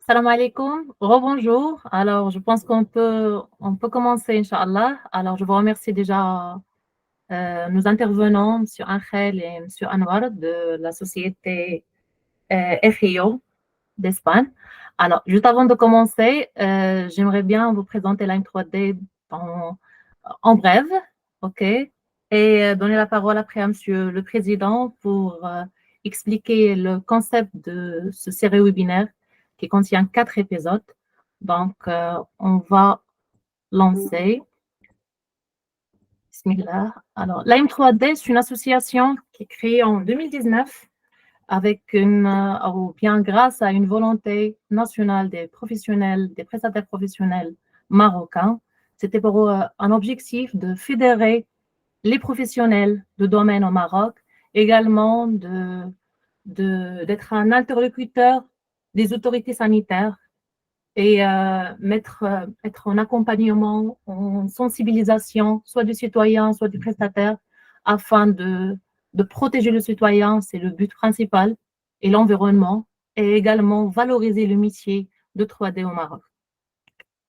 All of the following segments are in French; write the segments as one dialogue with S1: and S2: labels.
S1: Salam alaikum, rebonjour. Alors, je pense qu'on peut commencer, Inch'Allah. Alors, je vous remercie déjà nos intervenants, M. Angel et M. Anwar de la société FIO d'Espagne. Alors, juste avant de commencer, j'aimerais bien vous présenter Line 3D en, en bref, OK? Et donner la parole après à Monsieur le Président pour expliquer le concept de ce série webinaire qui contient 4 épisodes. Donc, on va lancer. Bismillah. Alors, Lime 3D, c'est une association qui est créée en 2019 avec ou bien grâce à une volonté nationale des professionnels, des prestataires professionnels marocains. C'était pour un objectif de fédérer les professionnels de domaine au Maroc, également d'être un interlocuteur des autorités sanitaires et être en accompagnement, en sensibilisation, soit du citoyen, soit du prestataire, afin de protéger le citoyen, c'est le but principal, et l'environnement, et également valoriser le métier de 3D au Maroc.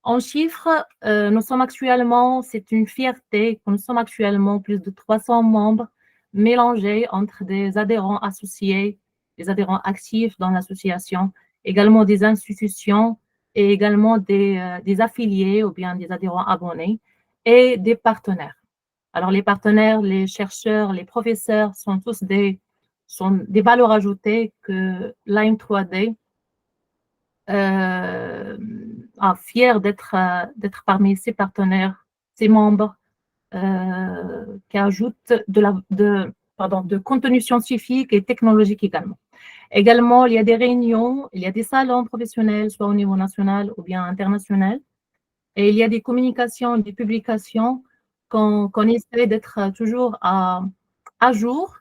S1: En chiffres, nous sommes actuellement, c'est une fierté, nous sommes actuellement plus de 300 membres mélangés entre des adhérents associés, des adhérents actifs dans l'association, également des institutions et également des affiliés ou bien des adhérents abonnés et des partenaires. Alors, les partenaires, les chercheurs, les professeurs sont tous sont des valeurs ajoutées que Lime 3D fier d'être parmi ses partenaires, ses membres qui ajoutent de contenu scientifique et technologique également. Également, il y a des réunions, il y a des salons professionnels, soit au niveau national ou bien international, et il y a des communications, des publications qu'on essaie d'être toujours à jour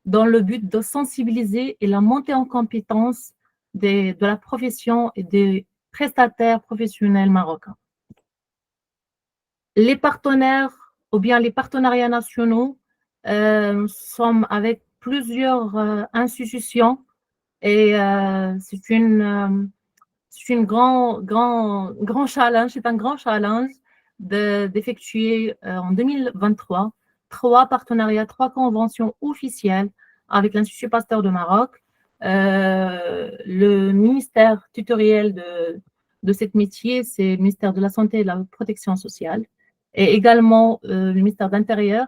S1: dans le but de sensibiliser et la montée en compétence de la profession et des prestataires professionnels marocains. Les partenaires ou bien les partenariats nationaux sont avec plusieurs institutions et c'est un grand challenge, c'est un grand challenge d'effectuer en 2023 3 partenariats, 3 conventions officielles avec l'Institut Pasteur de Maroc, le ministère tutoriel de ce métier, c'est le ministère de la Santé et de la Protection sociale, et également le ministère de l'Intérieur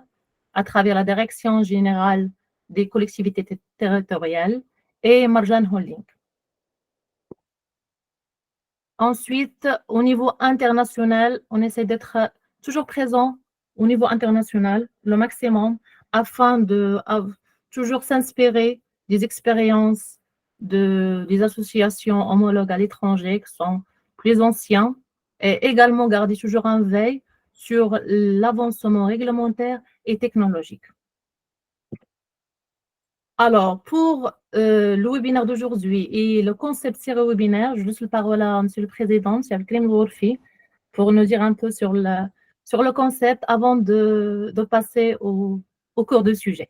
S1: à travers la Direction générale des collectivités territoriales et Marjan Holding. Ensuite, au niveau international, on essaie d'être toujours présent au niveau international, le maximum, afin de toujours s'inspirer des expériences des associations homologues à l'étranger qui sont plus anciens et également garder toujours un veille sur l'avancement réglementaire et technologique. Alors, pour le webinaire d'aujourd'hui et le concept série webinaire, je laisse la parole à Monsieur le Président, M. Abdelkrim Ghourfi, pour nous dire un peu sur le concept avant de passer au cours du sujet.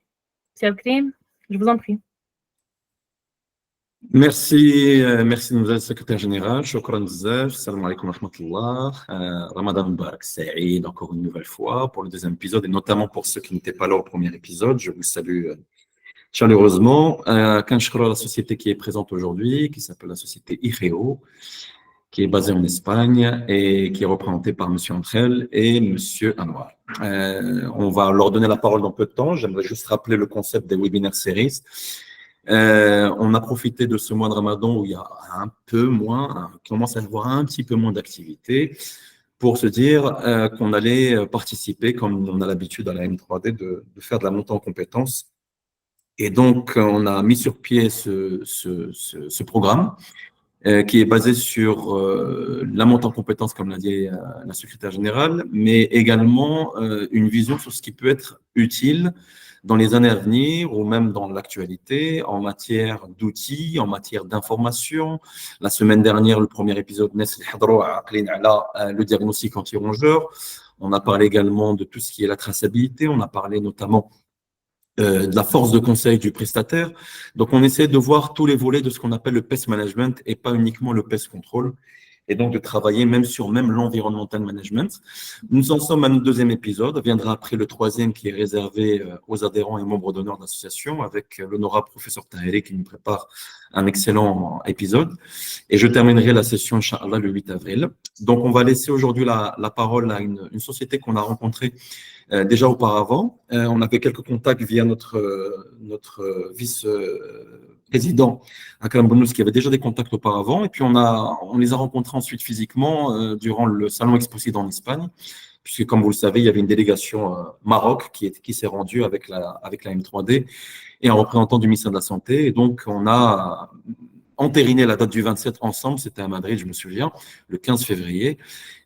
S1: M. Abdelkrim, je vous en prie.
S2: Merci, merci Mzal, secrétaire général. Shukran bzaf. Salam alaikum wa rahmatullah. Ramadan Mubarak Saïd, encore une nouvelle fois pour le deuxième épisode et notamment pour ceux qui n'étaient pas là au premier épisode. Je vous salue chaleureusement. La société qui est présente aujourd'hui, qui s'appelle la société IREO, qui est basée en Espagne et qui est représentée par Monsieur Angel et Monsieur Anwar. On va leur donner la parole dans peu de temps. J'aimerais juste rappeler le concept des webinaires series. On a profité de ce mois de Ramadan où il y a un peu moins, commence à y avoir un petit peu moins d'activité pour se dire qu'on allait participer, comme on a l'habitude à la M3D, de faire de la montée en compétences. Et donc, on a mis sur pied ce programme qui est basé sur la montée en compétences, comme l'a dit la secrétaire générale, mais également une vision sur ce qui peut être utile dans les années à venir ou même dans l'actualité en matière d'outils, en matière d'information. La semaine dernière, le premier épisode, le diagnostic anti-rongeur. On a parlé également de tout ce qui est la traçabilité. On a parlé notamment de la force de conseil du prestataire. Donc, on essaie de voir tous les volets de ce qu'on appelle le pest management et pas uniquement le pest control. Et donc de travailler même sur l'environmental management. Nous en sommes à notre deuxième épisode. Viendra après le troisième qui est réservé aux adhérents et membres d'honneur de l'association avec l'honorable professeur Taheri qui nous prépare un excellent épisode. Et je terminerai la session, Inch'Allah, le 8 avril. Donc, on va laisser aujourd'hui la parole à une société qu'on a rencontrée déjà auparavant. On avait quelques contacts via notre vice-président Akram Bounous qui avait déjà des contacts auparavant. Et puis, on les a rencontrés ensuite physiquement durant le salon Exposide en Espagne, puisque, comme vous le savez, il y avait une délégation Maroc qui s'est rendue avec la M3D et un représentant du ministère de la Santé. Et donc, on a entériné la date du 27 ensemble, c'était à Madrid, je me souviens, le 15 février.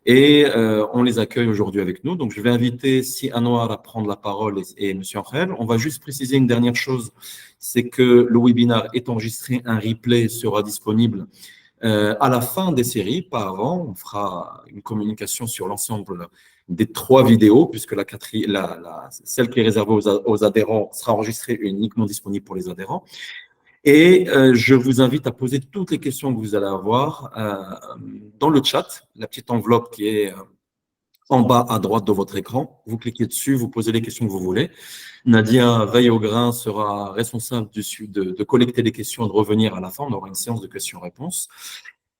S2: Et on les accueille aujourd'hui avec nous. Donc, je vais inviter Si Anouar à prendre la parole et M. Angel. On va juste préciser une dernière chose, c'est que le webinaire est enregistré, un replay sera disponible à la fin des séries, pas avant. On fera une communication sur l'ensemble des 3 vidéos, puisque celle qui est réservée aux adhérents sera enregistrée et uniquement disponible pour les adhérents. Et je vous invite à poser toutes les questions que vous allez avoir dans le chat, la petite enveloppe qui est en bas à droite de votre écran. Vous cliquez dessus, vous posez les questions que vous voulez. Nadia Veille au grain sera responsable de collecter les questions et de revenir à la fin. On aura une séance de questions-réponses.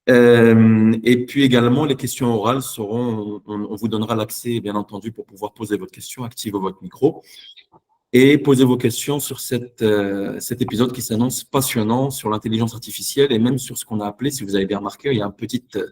S2: Et puis également, les questions orales on vous donnera l'accès, bien entendu, pour pouvoir poser votre question, activer votre micro. Et posez vos questions sur cet épisode qui s'annonce passionnant sur l'intelligence artificielle et même sur ce qu'on a appelé, si vous avez bien remarqué, il y a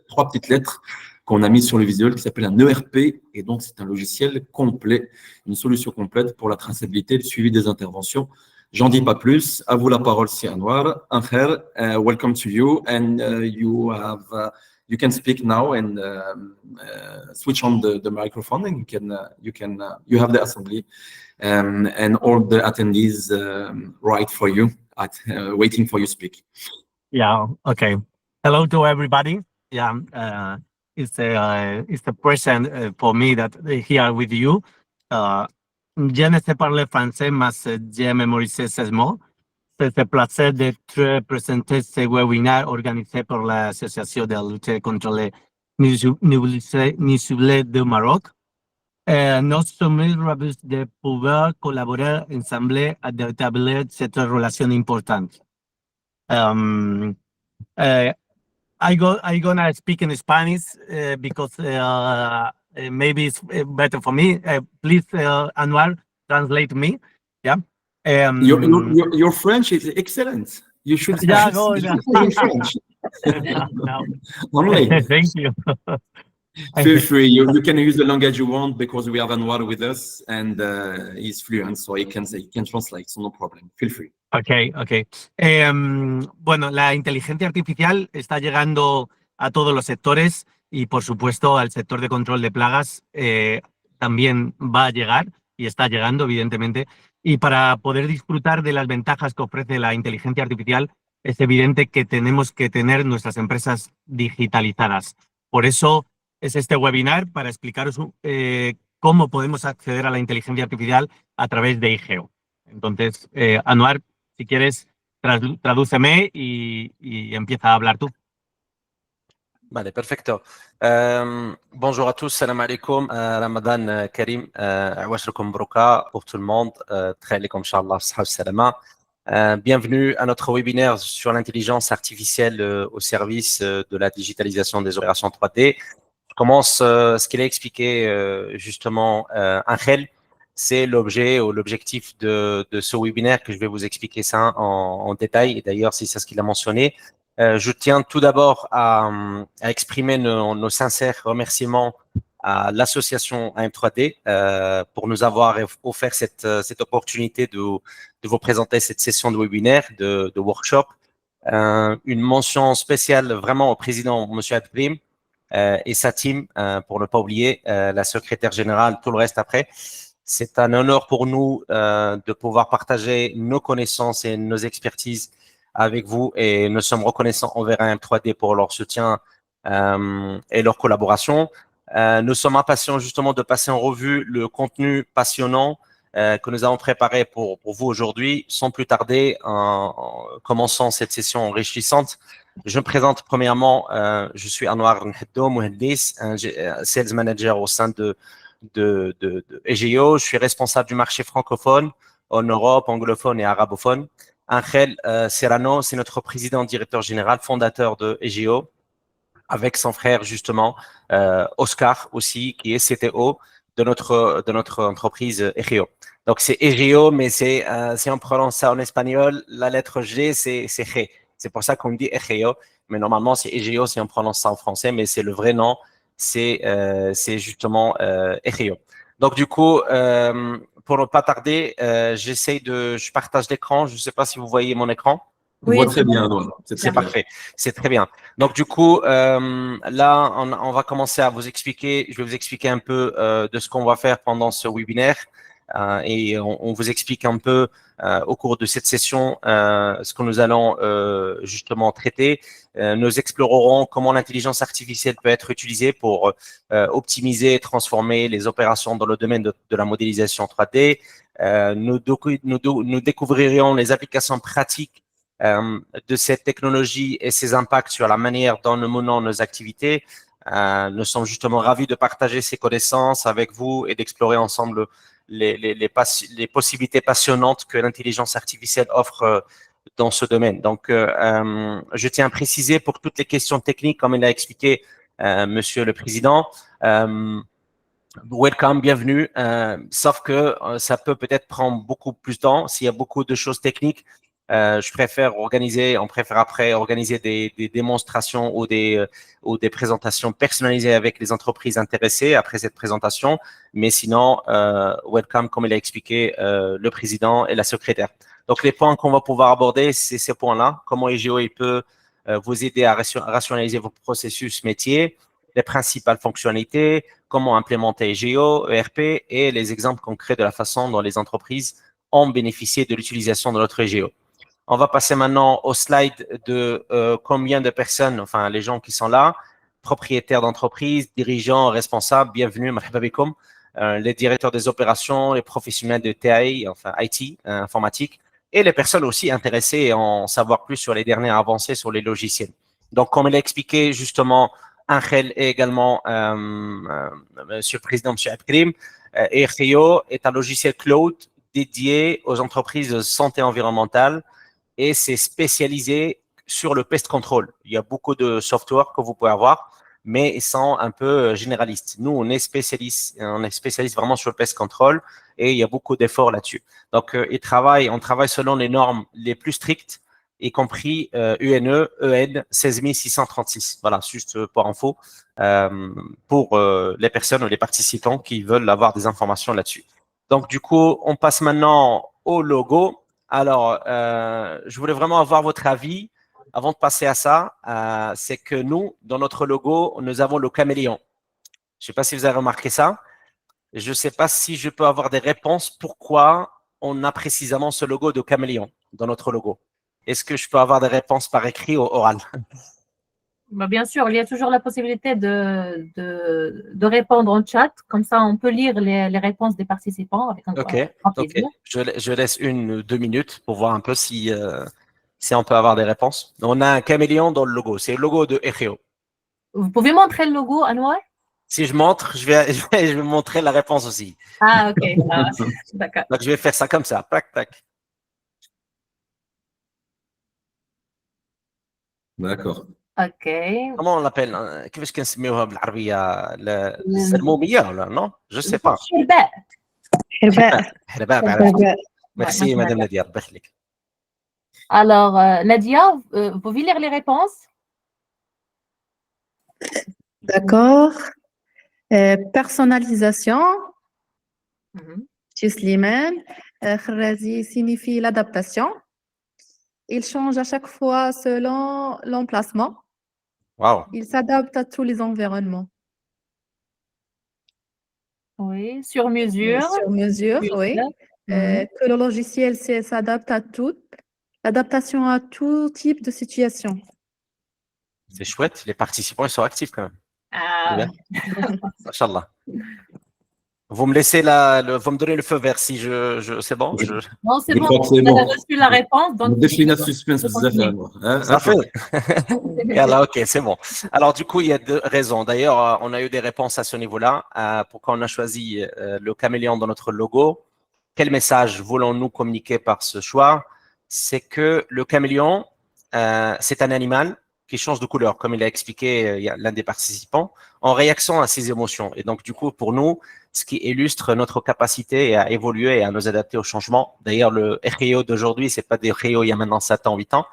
S2: 3 petites lettres qu'on a mises sur le visuel qui s'appelle un ERP. Et donc, c'est un logiciel complet, une solution complète pour la traçabilité et le suivi des interventions. J'en dis pas plus. À vous la parole, Si Anouar. Angel, welcome to you. And you can speak now and switch on the microphone and you have the assembly. And all the attendees write for you, waiting for you to speak.
S3: Yeah, okay. Hello to everybody. Yeah, it's a present for me that here with you. Je ne sais parler français, mais j'ai mémorisé ces mots. C'est un plaisir d'être présenté ce webinaire organisé par l'Association de lutte contre les nuisibles de Maroc. Nous sommes ravis de pouvoir collaborer ensemble à établir cette relation importante. I'm gonna speak in Spanish because maybe it's better for me. Please, Anwar, translate me. Yeah.
S2: Your French is excellent. You should
S3: Yeah, go on.
S2: French.
S3: No.
S2: Only.
S3: Thank you.
S2: Feel free. You can use the language you want because we have Anwar with us and he's fluent, so he can translate, so no problem. Feel free.
S3: Okay. Bueno, la inteligencia artificial está llegando a todos los sectores y, por supuesto, al sector de control de plagas también va a llegar y está llegando, evidentemente. Y para poder disfrutar de las ventajas que ofrece la inteligencia artificial, es evidente que tenemos que tener nuestras empresas digitalizadas. Por eso es este webinar para explicaros cómo podemos acceder a la inteligencia artificial a través de IGEO. Entonces, Anwar, si quieres, tradúceme y empieza a hablar tú.
S4: Vale, perfecto. Bonjour à tous, salam alaikum, Ramadan Karim, Awashrukum Broka pour tout le monde, très alaikum inshallah, salama. Bienvenue à notre webinaire sur l'intelligence artificielle au service de la digitalisation des opérations 3D. Je commence ce qu'il a expliqué justement Angel. C'est l'objet ou l'objectif de ce webinaire que je vais vous expliquer ça en détail. Et d'ailleurs, c'est ça ce qu'il a mentionné. Je tiens tout d'abord à exprimer nos sincères remerciements à l'association AM3D pour nous avoir offert cette opportunité de vous présenter cette session de webinaire, de workshop. Une mention spéciale vraiment au président, M. Adbrim, et sa team, pour ne pas oublier la secrétaire générale, tout le reste après. C'est un honneur pour nous de pouvoir partager nos connaissances et nos expertises avec vous et nous sommes reconnaissants envers AM3D pour leur soutien et leur collaboration. Nous sommes impatients justement de passer en revue le contenu passionnant que nous avons préparées pour vous aujourd'hui. Sans plus tarder, en commençant cette session enrichissante, je me présente premièrement, je suis Anouar Nheddo Mouhendis, un sales manager au sein de EGO. Je suis responsable du marché francophone en Europe, anglophone et arabophone. Angel Serrano, c'est notre président, directeur général, fondateur de EGO, avec son frère justement, Oscar aussi, qui est CTO de notre entreprise EGO. Donc c'est EGO, mais si on prononce ça en espagnol, la lettre G, c'est G. C'est pour ça qu'on dit EGO, mais normalement c'est EGO si on prononce ça en français, mais c'est le vrai nom, c'est justement EGO. Donc du coup, pour ne pas tarder, je partage l'écran. Je ne sais pas si vous voyez mon écran.
S2: On voit très bien, Anouar.
S4: C'est parfait, c'est très bien. Donc du coup, là, on va commencer à vous expliquer. Je vais vous expliquer un peu de ce qu'on va faire pendant ce webinaire et on vous explique un peu au cours de cette session ce que nous allons justement traiter. Nous explorerons comment l'intelligence artificielle peut être utilisée pour optimiser et transformer les opérations dans le domaine de la modélisation 3D. Nous découvrirons les applications pratiques de cette technologie et ses impacts sur la manière dont nous menons nos activités. Nous sommes justement ravis de partager ces connaissances avec vous et d'explorer ensemble les possibilités passionnantes que l'intelligence artificielle offre dans ce domaine. Donc, je tiens à préciser pour toutes les questions techniques, comme il a expliqué Monsieur le Président, welcome, bienvenue. Sauf que ça peut-être prendre beaucoup plus de temps s'il y a beaucoup de choses techniques. On préfère après organiser des démonstrations ou des présentations personnalisées avec les entreprises intéressées après cette présentation. Mais sinon, welcome, comme il a expliqué le président et la secrétaire. Donc, les points qu'on va pouvoir aborder, c'est ces points-là. Comment EGO peut vous aider à rationaliser vos processus métiers, les principales fonctionnalités, comment implémenter EGO, ERP et les exemples concrets de la façon dont les entreprises ont bénéficié de l'utilisation de notre EGO. On va passer maintenant au slide de combien de personnes, enfin les gens qui sont là, propriétaires d'entreprises, dirigeants, responsables, bienvenue, marhaba bikoum, les directeurs des opérations, les professionnels de TI, enfin IT, informatique, et les personnes aussi intéressées à en savoir plus sur les dernières avancées sur les logiciels. Donc, comme il a expliqué justement Angel et également Monsieur le Président, Monsieur Abkrim, ERGO est un logiciel cloud dédié aux entreprises de santé environnementale et c'est spécialisé sur le pest control. Il y a beaucoup de software que vous pouvez avoir, mais ils sont un peu généralistes. Nous, on est spécialiste vraiment sur le pest control et il y a beaucoup d'efforts là-dessus. Donc, on travaille selon les normes les plus strictes, y compris UNE, EN 16636. Voilà, juste pour info, pour les personnes ou les participants qui veulent avoir des informations là-dessus. Donc, du coup, on passe maintenant au logo. Alors, je voulais vraiment avoir votre avis avant de passer à ça. C'est que nous, dans notre logo, nous avons le caméléon. Je ne sais pas si vous avez remarqué ça. Je ne sais pas si je peux avoir des réponses pourquoi on a précisément ce logo de caméléon dans notre logo. Est-ce que je peux avoir des réponses par écrit ou oral?
S1: Bien sûr, il y a toujours la possibilité de répondre en chat. Comme ça, on peut lire les réponses des participants avec un grand plaisir.
S4: Je laisse 1 ou 2 minutes pour voir un peu si on peut avoir des réponses. On a un caméléon dans le logo. C'est le logo de EGO.
S1: Vous pouvez montrer le logo, Anouar?
S4: Si je montre, je vais montrer la réponse aussi.
S1: Ah, ok. D'accord.
S4: Donc, je vais faire ça comme ça. Tac, tac.
S2: D'accord.
S1: Ok.
S4: Comment on l'appelle? كيفاش كنسميوها بالعربية؟ السلمومية ولا non? Je sais pas.
S5: حرباء.
S4: Merci, Madame Nadia.
S1: Alors, Nadia, vous pouvez lire les réponses?
S5: D'accord. Personnalisation. Chez Slimane. Khrazi signifie l'adaptation. Il change à chaque fois selon l'emplacement.
S4: Wow.
S5: Il s'adapte à tous les environnements.
S1: Oui, sur mesure.
S5: Sur mesure, oui. Que le logiciel s'adapte à tout. L'adaptation à tout type de situation.
S4: C'est chouette. Les participants, ils sont actifs quand même.
S1: Ah.
S4: Machallah. Vous me laissez vous me donnez le feu vert si c'est bon.
S1: Non, c'est
S2: Je
S1: bon,
S2: crois que c'est
S1: vous avez
S2: bon.
S1: reçu la réponse. Donc,
S2: Défilé de suspense, بزاف hein.
S4: Ça fait. Yallah, ok, c'est bon. Alors du coup, il y a deux raisons. D'ailleurs, on a eu des réponses à ce niveau-là. Pourquoi on a choisi le caméléon dans notre logo? Quel message voulons-nous communiquer par ce choix? C'est que le caméléon, c'est un animal qui change de couleur, comme il a expliqué il y a l'un des participants, en réaction à ses émotions. Et donc, du coup, pour nous, ce qui illustre notre capacité à évoluer et à nous adapter au changement. D'ailleurs, le RIO d'aujourd'hui, c'est pas des RIO il y a maintenant 7 ans, 8 ans.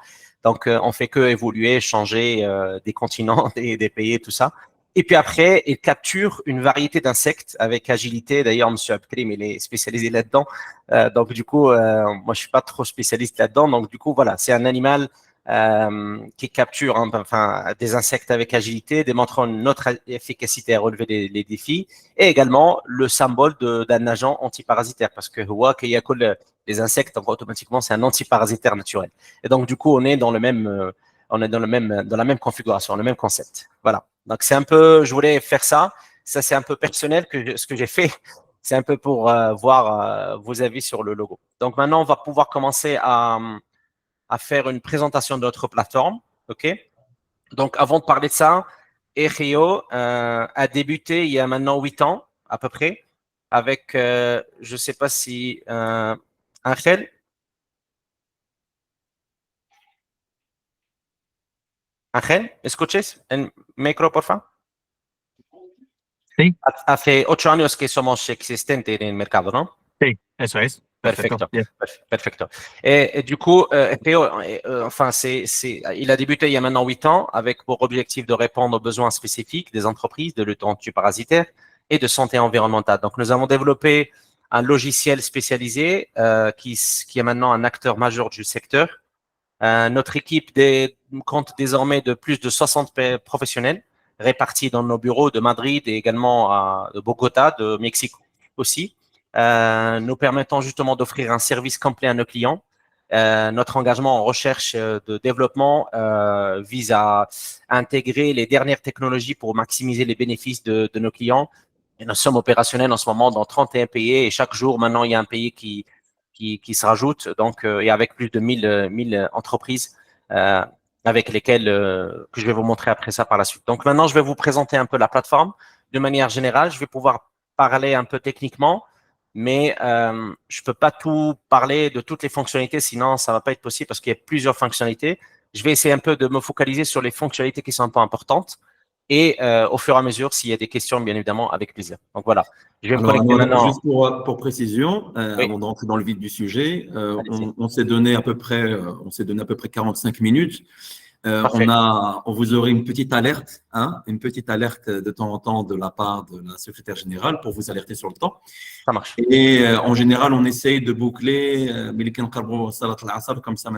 S4: Donc, on fait que évoluer, changer des continents, des pays, tout ça. Et puis après, il capture une variété d'insectes avec agilité. D'ailleurs, Monsieur Abkrim, il est spécialisé là-dedans. Donc, du coup, moi, je suis pas trop spécialiste là-dedans. Donc, du coup, voilà, c'est un animal qui capture des insectes avec agilité, démontrant notre efficacité à relever les défis, et également le symbole d'un agent antiparasitaire, parce que qu'il y a que les insectes, donc automatiquement, c'est un antiparasitaire naturel. Et donc, du coup, on est dans la même configuration, le même concept. Voilà. Donc, c'est un peu, je voulais faire ça. Ça, c'est un peu personnel ce que j'ai fait. C'est un peu pour voir vos avis sur le logo. Donc, maintenant, on va pouvoir commencer à faire une présentation de notre plateforme. OK? Donc, avant de parler de ça, Erio a débuté il y a maintenant 8 ans, à peu près, avec, je ne sais pas si, Angel. Angel, ¿escuches el micro, por favor?
S3: Sí.
S4: Hace 8 años que somos existentes en el mercado, ¿no?
S3: Sí, eso es. Perfecto.
S4: Perfecto. Perfecto. Et du coup, enfin, il a débuté il y a maintenant 8 ans avec pour objectif de répondre aux besoins spécifiques des entreprises de lutte anti-parasitaire et de santé environnementale. Donc, nous avons développé un logiciel spécialisé qui est maintenant un acteur majeur du secteur. Notre équipe compte désormais de plus de 60 professionnels répartis dans nos bureaux de Madrid et également de Bogota, de Mexique aussi. Nous permettant justement d'offrir un service complet à nos clients. Notre engagement en recherche de développement vise à intégrer les dernières technologies pour maximiser les bénéfices de nos clients. Et nous sommes opérationnels en ce moment dans 31 pays et chaque jour, maintenant, il y a un pays qui se rajoute, donc, et avec plus de 1000 entreprises avec lesquelles que je vais vous montrer après ça par la suite. Donc maintenant, je vais vous présenter un peu la plateforme de manière générale. Je vais pouvoir parler un peu techniquement, mais je peux pas tout parler de toutes les fonctionnalités, sinon ça va pas être possible parce qu'il y a plusieurs fonctionnalités. Je vais essayer un peu de me focaliser sur les fonctionnalités qui sont un peu importantes et au fur et à mesure, s'il y a des questions, bien évidemment, avec plaisir. Donc voilà, je vais me connecter maintenant.
S2: Juste pour précision,
S4: Oui.
S2: avant d'entrer dans le vif du sujet,
S4: Allez-y.
S2: on s'est donné à peu près 45 minutes.
S4: Parfait.
S2: Vous aurez une petite alerte de temps en temps de la part de la secrétaire générale pour vous alerter sur le temps.
S4: Ça marche.
S2: Et en général, on essaye de boucler comme ça,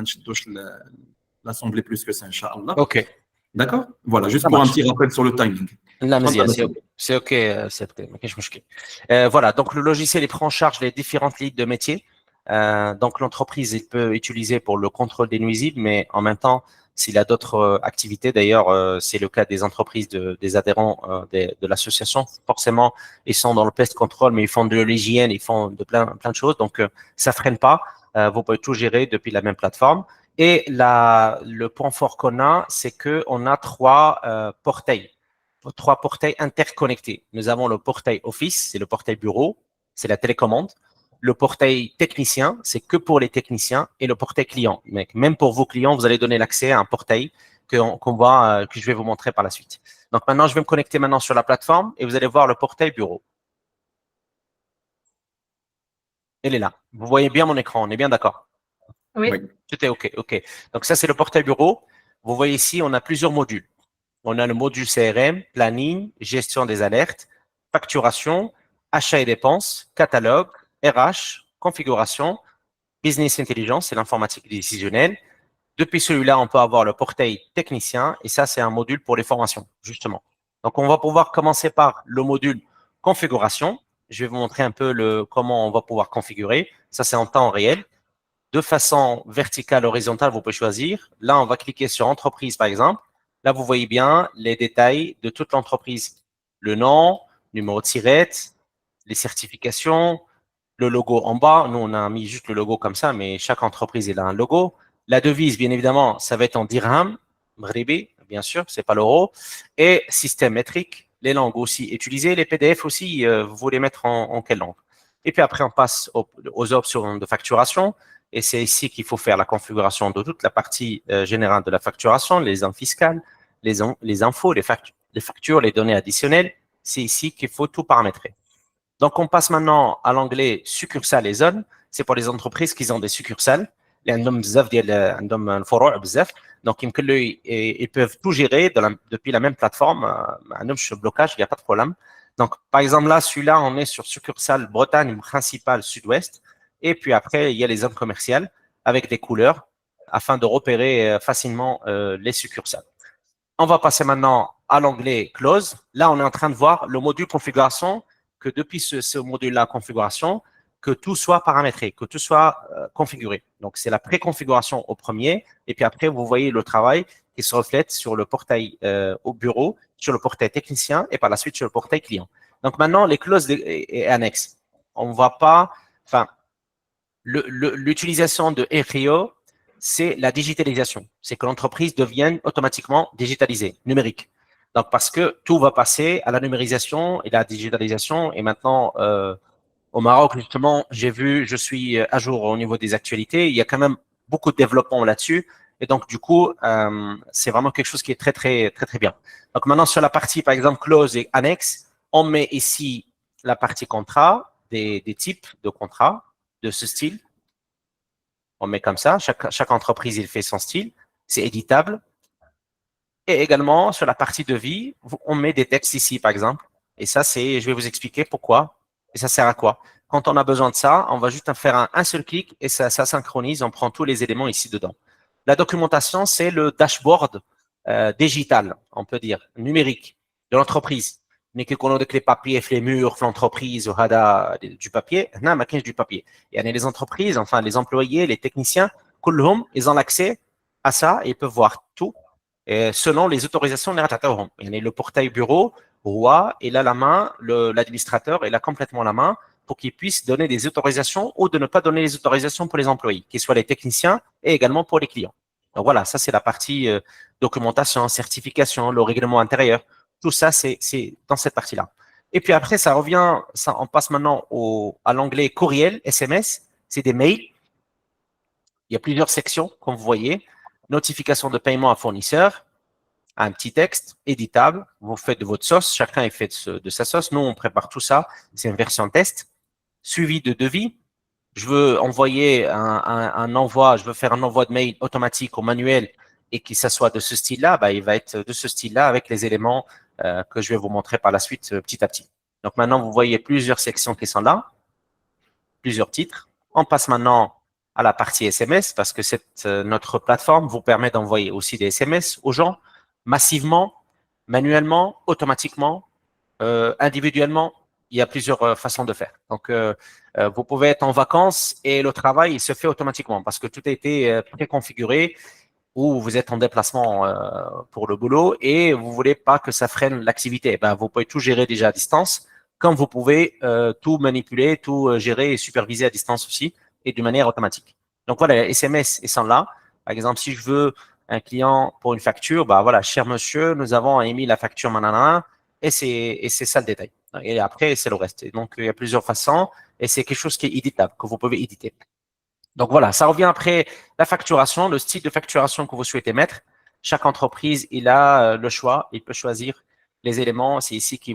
S2: l'assemblée plus que ça, Inch'Allah.
S4: OK.
S2: D'accord? Voilà, juste
S4: Ça
S2: pour un
S4: marche.
S2: petit rappel sur le timing.
S4: لا مزيان c'est OK ما كاينش مشكل. Voilà, donc le logiciel il prend en charge les différentes lignes de métier. Donc l'entreprise il peut utiliser pour le contrôle des nuisibles, mais en même temps s'il a d'autres activités, d'ailleurs c'est le cas des entreprises des adhérents de l'association, forcément ils sont dans le pest control, mais ils font de l'hygiène, ils font de plein de choses, donc ça freine pas. Vous pouvez tout gérer depuis la même plateforme. Et le point fort qu'on a, c'est qu'on a trois portails interconnectés. Nous avons le portail Office, c'est le portail bureau, c'est la télécommande. Le portail technicien, c'est que pour les techniciens. Et le portail client. Mais même pour vos clients, vous allez donner l'accès à un portail que je vais vous montrer par la suite. Donc maintenant, je vais me connecter maintenant sur la plateforme et vous allez voir le portail bureau. Il est là. Vous voyez bien mon écran, on est bien d'accord?
S1: Oui.
S4: Tout est OK. OK. Donc ça, c'est le portail bureau. Vous voyez ici, on a plusieurs modules. On a le module CRM, planning, gestion des alertes, facturation, achat et dépenses, catalogue, RH, configuration, business intelligence, c'est l'informatique décisionnelle. Depuis celui-là, on peut avoir le portail technicien et ça, c'est un module pour les formations, justement. Donc, on va pouvoir commencer par le module configuration. Je vais vous montrer un peu comment on va pouvoir configurer. Ça, c'est en temps réel. De façon verticale, horizontale, vous pouvez choisir. Là, on va cliquer sur entreprise, par exemple. Là, vous voyez bien les détails de toute l'entreprise. Le nom, numéro de SIRET, les certifications, le logo en bas. Nous, on a mis juste le logo comme ça, mais chaque entreprise, elle a un logo. La devise, bien évidemment, ça va être en dirham, maghribi, bien sûr, c'est pas l'euro. Et système métrique, les langues aussi utilisées, les PDF aussi, vous voulez mettre en quelle langue. Et puis après, on passe aux options de facturation. Et c'est ici qu'il faut faire la configuration de toute la partie générale de la facturation, les infos fiscales, les infos, les factures, les données additionnelles. C'est ici qu'il faut tout paramétrer. Donc, on passe maintenant à l'onglet succursales et zones. C'est pour les entreprises qui ont des succursales. Donc, ils peuvent tout gérer depuis la même plateforme. Blocage, il n'y a pas de problème. Donc, par exemple, là, celui-là, on est sur succursale Bretagne principale sud-ouest. Et puis après, il y a les zones commerciales avec des couleurs afin de repérer facilement les succursales. On va passer maintenant à l'onglet Close. Là, on est en train de voir le module configuration, que depuis ce module-là, configuration, que tout soit paramétré, que tout soit configuré. Donc, c'est la préconfiguration au premier. Et puis après, vous voyez le travail qui se reflète sur le portail au bureau, sur le portail technicien et par la suite sur le portail client. Donc, maintenant, les clauses et annexes. On ne va pas… Enfin, l'utilisation de RIO, c'est la digitalisation. C'est que l'entreprise devienne automatiquement digitalisée, numérique. Donc, parce que tout va passer à la numérisation et la digitalisation. Et maintenant, au Maroc, justement, je suis à jour au niveau des actualités. Il y a quand même beaucoup de développement là-dessus. Et donc, du coup, c'est vraiment quelque chose qui est très, très, très, très bien. Donc, maintenant, sur la partie, par exemple, clause et annexe, on met ici la partie contrat, des types de contrats de ce style. On met comme ça. Chaque entreprise, il fait son style. C'est éditable. Et également, sur la partie devis, on met des textes ici, par exemple. Et ça, je vais vous expliquer pourquoi. Et ça sert à quoi? Quand on a besoin de ça, on va juste faire un seul clic et ça synchronise. On prend tous les éléments ici dedans. La documentation, c'est le dashboard digital, on peut dire, numérique de l'entreprise. Mais que qu'on a les papiers, les murs, l'entreprise, du papier, non, mais du papier. Et les entreprises, enfin les employés, les techniciens, ils ont l'accès à ça et ils peuvent voir tout selon les autorisations. Le portail bureau, roi, il a la main, l'administrateur, il a complètement la main pour qu'il puisse donner des autorisations ou de ne pas donner les autorisations pour les employés, qu'ils soient les techniciens et également pour les clients. Donc voilà, ça c'est la partie documentation, certification, le règlement intérieur. Tout ça, c'est dans cette partie-là. Et puis après, on passe maintenant à l'onglet courriel, SMS, c'est des mails. Il y a plusieurs sections, comme vous voyez. Notification de paiement à fournisseur, un petit texte éditable. Vous faites de votre sauce, chacun est fait de sa sauce. Nous, on prépare tout ça. C'est une version test. Suivi de devis. Je veux envoyer un envoi, je veux faire un envoi de mail automatique ou manuel et que ça soit de ce style-là, il va être de ce style-là avec les éléments que je vais vous montrer par la suite petit à petit. Donc maintenant, vous voyez plusieurs sections qui sont là, plusieurs titres. On passe maintenant à la partie SMS parce que notre plateforme vous permet d'envoyer aussi des SMS aux gens massivement, manuellement, automatiquement, individuellement. Il y a plusieurs façons de faire. Donc, vous pouvez être en vacances et le travail il se fait automatiquement parce que tout a été préconfiguré ou vous êtes en déplacement pour le boulot et vous voulez pas que ça freine l'activité. Vous pouvez tout gérer déjà à distance, comme vous pouvez tout manipuler, tout gérer et superviser à distance aussi et de manière automatique. Donc voilà, les SMS ils sont là. Par exemple, si je veux un client pour une facture, voilà, cher monsieur, nous avons émis la facture manana et c'est ça le détail. Et après, c'est le reste. Et donc, il y a plusieurs façons et c'est quelque chose qui est éditable, que vous pouvez éditer. Donc, voilà, ça revient après la facturation, le style de facturation que vous souhaitez mettre. Chaque entreprise, il a le choix. Il peut choisir les éléments. C'est ici que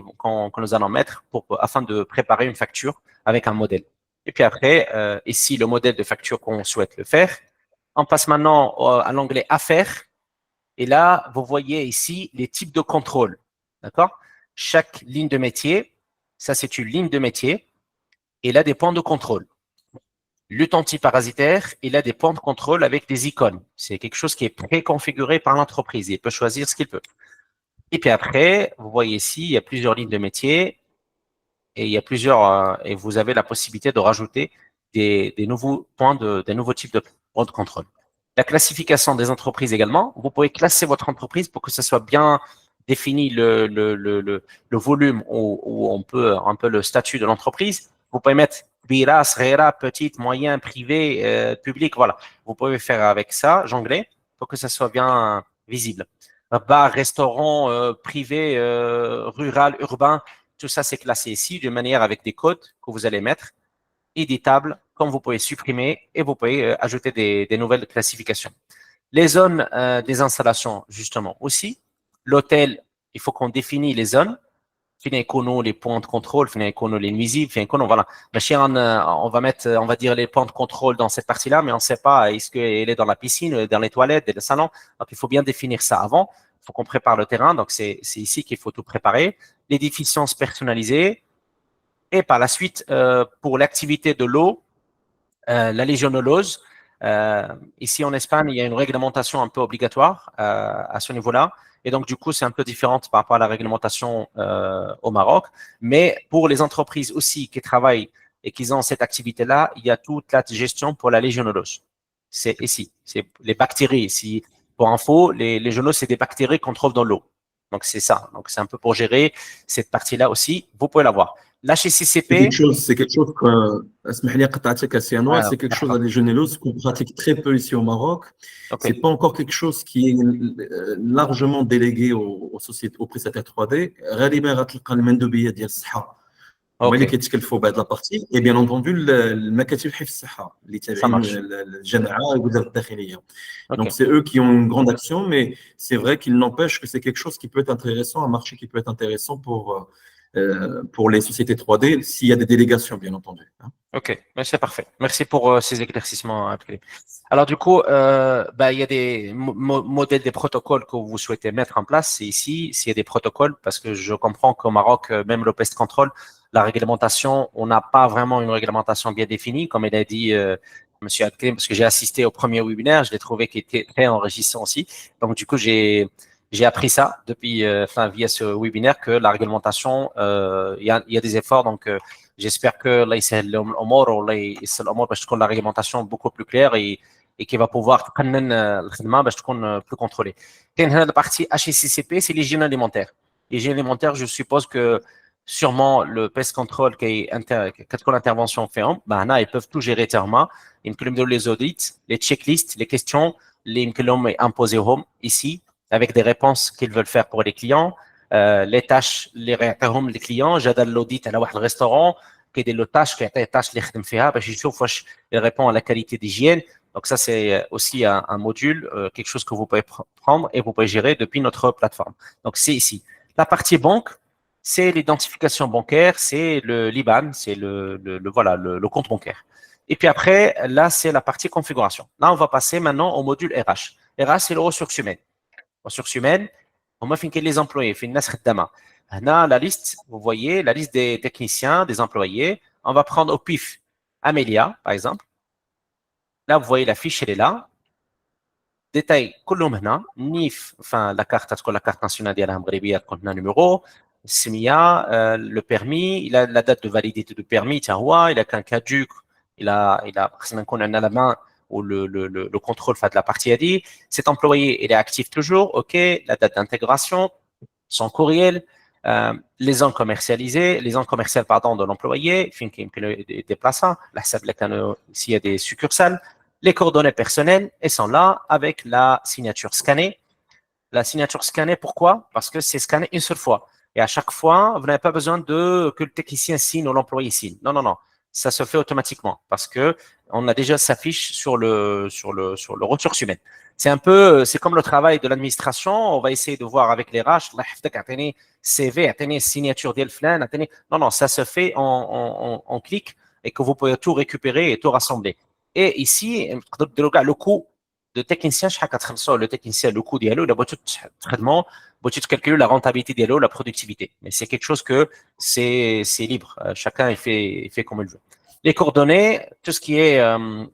S4: nous allons mettre afin de préparer une facture avec un modèle. Et puis après, ici, le modèle de facture qu'on souhaite le faire. On passe maintenant à l'onglet Affaires. Et là, vous voyez ici les types de contrôle. D'accord? Chaque ligne de métier, ça c'est une ligne de métier. Et il a des points de contrôle. Lutte antiparasitaire, il a des points de contrôle avec des icônes. C'est quelque chose qui est préconfiguré par l'entreprise. Il peut choisir ce qu'il peut. Et puis après, vous voyez ici, il y a plusieurs lignes de métier et il y a et vous avez la possibilité de rajouter des nouveaux points des nouveaux types de points de contrôle. La classification des entreprises également. Vous pouvez classer votre entreprise pour que ça soit bien définit le volume ou on peut un peu le statut de l'entreprise. Vous pouvez mettre bira, srera, petite, moyen, privé, public. Voilà. Vous pouvez faire avec ça, jongler, pour que ça soit bien visible. Bar, restaurant, privé, rural, urbain, tout ça c'est classé ici de manière avec des codes que vous allez mettre éditables, comme vous pouvez supprimer et vous pouvez ajouter des nouvelles classifications. Les zones des installations, justement aussi. L'hôtel, il faut qu'on définisse les zones. Les points de contrôle, les nuisibles, voilà. On va mettre, on va dire les points de contrôle dans cette partie-là, mais on ne sait pas est-ce qu'elle est dans la piscine, dans les toilettes, dans le salon. Donc, il faut bien définir ça avant. Il faut qu'on prépare le terrain. Donc, c'est ici qu'il faut tout préparer. Les déficiences personnalisées. Et par la suite, pour l'activité de l'eau, la légionellose. Ici en Espagne, il y a une réglementation un peu obligatoire à ce niveau-là. Et donc, du coup, c'est un peu différente par rapport à la réglementation au Maroc. Mais pour les entreprises aussi qui travaillent et qui ont cette activité-là, il y a toute la gestion pour la légionellose. C'est ici. C'est les bactéries. Ici, pour info, les légionelloses, c'est des bactéries qu'on trouve dans l'eau. Donc, c'est ça. Donc, c'est un peu pour gérer cette partie-là aussi. Vous pouvez l'avoir. L'HCCP.
S2: C'est quelque chose que, c'est quelque chose à légionellose qu'on pratique très peu ici au Maroc.
S4: Okay.
S2: C'est pas encore quelque chose qui est largement délégué aux sociétés, aux prestataires 3D. اللي كيتكلفوا بهذه لابارتي اي بيان اونتوندو المكاتب حفظ الصحه اللي تابعين الجامعه والوزاره الداخليه. Donc c'est eux qui ont une grande action, mais c'est vrai qu'il n'empêche que c'est quelque chose qui peut être intéressant, un marché qui peut être intéressant pour les sociétés 3D s'il y a des délégations, bien entendu.
S4: Ok, c'est parfait. Merci pour ces éclaircissements. Alors du coup, il y a des modèles, des protocoles que vous souhaitez mettre en place. C'est ici, s'il y a des protocoles, parce que je comprends qu'au Maroc, même le Pest Control, la réglementation, on n'a pas vraiment une réglementation bien définie, comme il a dit Monsieur Adkrim, parce que j'ai assisté au premier webinaire, je l'ai trouvé qui était très enrichissant aussi. Donc du coup, j'ai appris ça depuis, via ce webinaire, que la réglementation, il y a des efforts. Donc j'espère que là, la réglementation beaucoup plus claire et qui va pouvoir plus contrôler. La partie HACCP, c'est l'hygiène alimentaire. L'hygiène alimentaire, je suppose que sûrement le pest control qui est intervention fait, ils peuvent tout gérer entièrement. Ils peuvent les audits, les checklists, les questions, les imposer home ici avec des réponses qu'ils veulent faire pour les clients, les tâches, les réacteurs les clients. J'adore l'audit à le restaurant, qui est le tâche qui est tâche les faire, parce que il répond à la qualité d'hygiène. Donc ça c'est aussi un module, quelque chose que vous pouvez prendre et vous pouvez gérer depuis notre plateforme. Donc c'est ici. La partie banque, c'est l'identification bancaire, c'est le l'IBAN, c'est le compte bancaire. Et puis après, là, c'est la partie configuration. Là, on va passer maintenant au module RH. RH, c'est les ressources humaines. Ressources humaines, on va finir les employés, Là, la liste, vous voyez, la liste des techniciens, des employés. On va prendre au pif Amélia, par exemple. Là, vous voyez la fiche, elle est là. Détail, NIF, enfin, la carte nationale de la numéro. Le permis, il a la date de validité du permis, il a qu'un caduc, il a qu'on a à la main ou le contrôle de la partie a dit. Cet employé, il est actif toujours, ok, la date d'intégration, son courriel, les ans commercialisés, de l'employé, déplaçant, s'il y a des succursales, les coordonnées personnelles, elles sont là avec la signature scannée. La signature scannée, pourquoi? Parce que c'est scanné une seule fois. Et à chaque fois, vous n'avez pas besoin que le technicien signe ou l'employé signe. Non. Ça se fait automatiquement parce que on a déjà sa fiche sur le ressources humaines. C'est comme le travail de l'administration. On va essayer de voir avec les RH, CV, signature d'Elflan. Non, ça se fait en clic et que vous pouvez tout récupérer et tout rassembler. Et ici, le coût de technicien, le coût d'IALO, il a beaucoup de traitement, beaucoup de calculer la rentabilité d'IALO, la productivité. Mais c'est quelque chose que c'est libre. Chacun, il fait comme il veut. Les coordonnées, tout ce qui est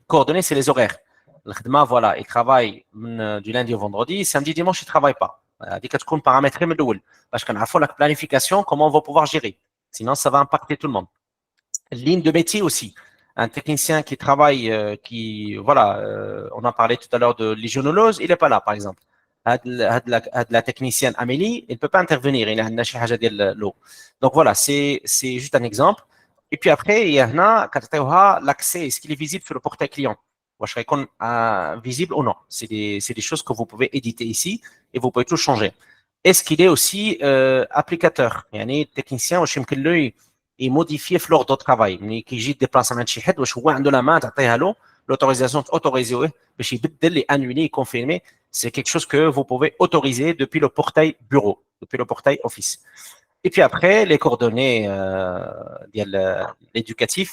S4: coordonnées, c'est les horaires. Voilà, il travaille du lundi au vendredi. Samedi, dimanche, il ne travaille pas. Il y a paramétré, mais parce qu'on a fait la planification, comment on va pouvoir gérer. Sinon, ça va impacter tout le monde. Ligne de métier aussi. Un technicien qui travaille, on a parlé tout à l'heure de légionellose, il n'est pas là, par exemple. la technicienne Amélie, elle ne peut pas intervenir. Il y a شي حاجة ديال l'eau. Donc voilà, c'est juste un exemple. Et puis après, il y a هنا كتعطيوها l'accès, ce qui est visible sur le portail client. واش غيكون visible ou non. C'est des choses que vous pouvez éditer ici et vous pouvez tout changer. Est-ce qu'il est aussi applicateur? يعني التكنيسيان واش يمكن له يموديفي في لوغ دو ترافاي ملي كيجي يديبلاصا عند شي حد واش هو عنده لا مان تعطيها له l'autorisation d'autoriser باش يبدل لي annuler confirmer. C'est quelque chose que vous pouvez autoriser depuis le portail bureau, depuis le portail office. Et puis après, les coordonnées l'éducatif,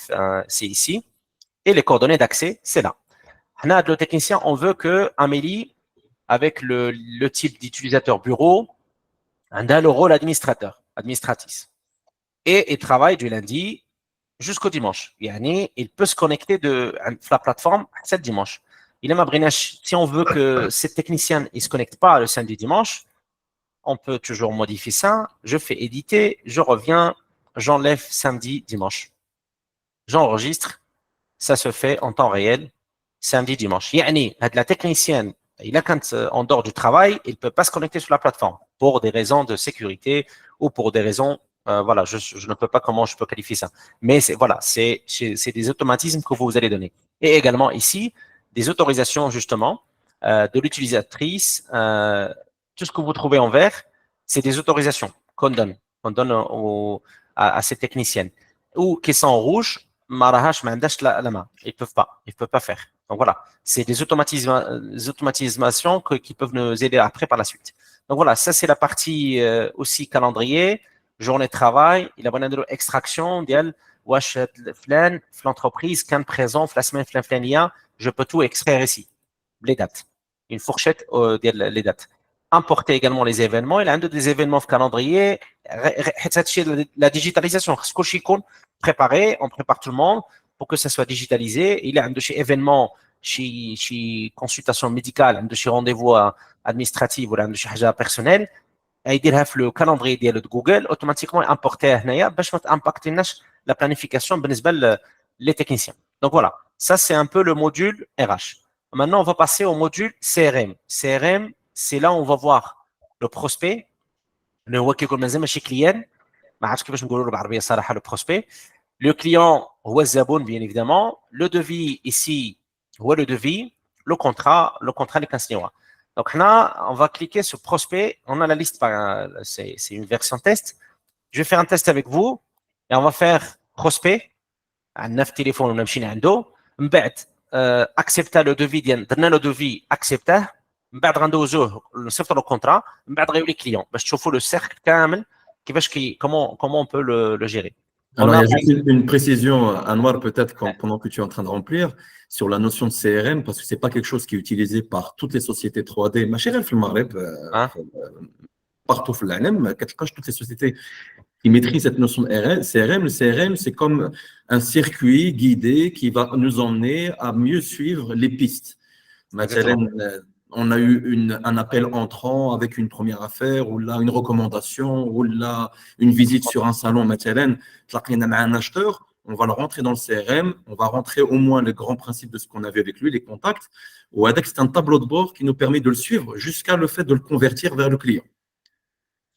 S4: c'est ici. Et les coordonnées d'accès, c'est là. Le technicien, on veut que Amélie, avec le type d'utilisateur bureau, a le rôle administratif. Et il travaille du lundi jusqu'au dimanche. Il peut se connecter de la plateforme ce dimanche. Si on veut que cette technicienne ne se connecte pas le samedi dimanche, on peut toujours modifier ça. Je fais éditer, je reviens, j'enlève samedi, dimanche. J'enregistre, ça se fait en temps réel, samedi, dimanche. La technicienne, quand on dort du travail, il ne peut pas se connecter sur la plateforme pour des raisons de sécurité ou pour des raisons, voilà, je ne peux pas comment je peux qualifier ça. Mais voilà, c'est des automatismes que vous allez donner. Et également ici, des autorisations justement de l'utilisatrice. Tout ce que vous trouvez en vert, c'est des autorisations qu'on donne à ces techniciennes. Ou qui sont en rouge, la main. Ils ne peuvent pas faire. Donc voilà, c'est des automatisations qui peuvent nous aider après par la suite. Donc voilà, ça c'est la partie aussi calendrier, journée de travail, il a besoin de l'extraction, l'entreprise, quand présent, la semaine, je peux tout extraire ici, les dates, une fourchette les dates. Importer également les événements, il y a des événements calendrier, la digitalisation, préparé, on prépare tout le monde pour que ça soit digitalisé. Il y a des événements, chez consultation médicale, chez rendez-vous administratif ou chez حاجة personnelle, يديرها في le calendrier de Google, automatiquement importer هنايا باش ما تimpactناش la planification بالنسبة les techniciens. Donc voilà, ça c'est un peu le module RH. Maintenant, on va passer au module CRM. CRM, c'est là où on va voir le prospect, اللي هو كيكون مازال ماشي كليان، ما عرفتش كيفاش نقولوا له بالعربيه صراحه لو بروسبي. Le client هو الزبون bien évidemment. Le devis ici هو le devis. Le contrat اللي كنسنيوها. Donc là, on va cliquer sur prospect. On a la liste, c'est une version test. Je vais faire un test avec vous et on va faire prospect. عندنا في التليفون ونمشي عنده. من بعد accepter le devis ديال درنا le devis accepter. من بعد غندوزوه نصيفطوا له الكونترا. من بعد غيولي كليون باش تشوفوا لو سيركل كامل كيفاش comment on peut le gérer.
S2: Alors, il y a juste une précision, Anwar, peut-être pendant que tu es en train de remplir, sur la notion de CRM, parce que ce n'est pas quelque chose qui est utilisé par toutes les sociétés 3D. Ma chère, le Maghreb, partout dans le monde, toutes les sociétés qui maîtrisent cette notion de CRM. Le CRM, c'est comme un circuit guidé qui va nous emmener à mieux suivre les pistes. On a eu un appel entrant avec une première affaire, ou là une recommandation, ou là une visite sur un salon, un acheteur, on va le rentrer dans le CRM, on va rentrer au moins les grands principes de ce qu'on a vu avec lui, les contacts, ou avec c'est un tableau de bord qui nous permet de le suivre jusqu'à le fait de le convertir vers le client.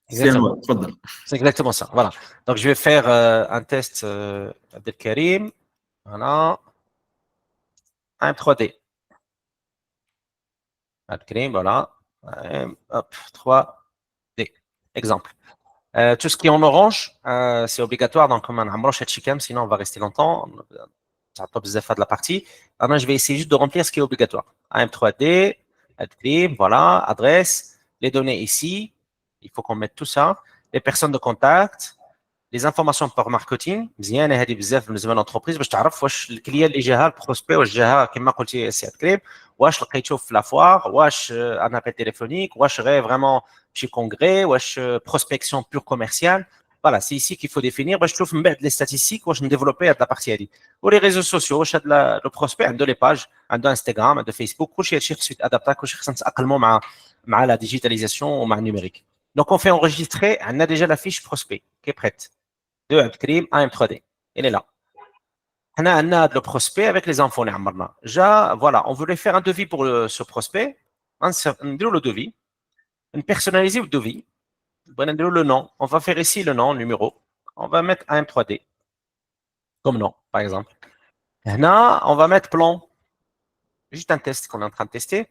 S4: C'est exactement ça. Voilà. Donc je vais faire un test Abdelkarim. Voilà. Un 3D. Voilà. Hop, 3D. Exemple. Tout ce qui est en orange, c'est obligatoire. Donc, comme un broche chicam, sinon on va rester longtemps. Ça va pas de la partie. Maintenant, je vais essayer juste de remplir ce qui est obligatoire. AM3D, voilà, adresse, les données ici. Il faut qu'on mette tout ça. Les personnes de contact, les informations par marketing. مزيان هذه بزاف بالنسبه للانتربريز باش تعرف واش الكليان اللي جاها البروسبي واش جاها كما قلتي سي كريم واش لقيتو في لافوار واش ان ابل تليفونيك واش غير فريمون شي كونغري واش بروسبكسيون بور كوميرسيال. Voilà, c'est ici qu'il faut définir. باش تشوف من بعد les statistiques واش نديفلوبي هاد لابارتي هادي. ولي ريزو سوسيو واش هاد لو بروسبي عنده لي باج عنده انستغرام عنده فيسبوك كلشي هادشي خصو يتادابتا كلشي خصنا نتاقلموا مع لا ديجيتاليزاسيون ومع النيميريك. Donc on fait enregistrer, on a déjà la fiche prospect qui est prête. De Abdelkarim AM3D. Elle est là. On a le prospect avec les infos. Voilà, on voulait faire un devis pour ce prospect. On dit le devis. personnaliser le devis. Le nom. On va faire ici le nom, le numéro. On va mettre AM3D comme nom, par exemple. Là, on va mettre plan. Juste un test qu'on est en train de tester.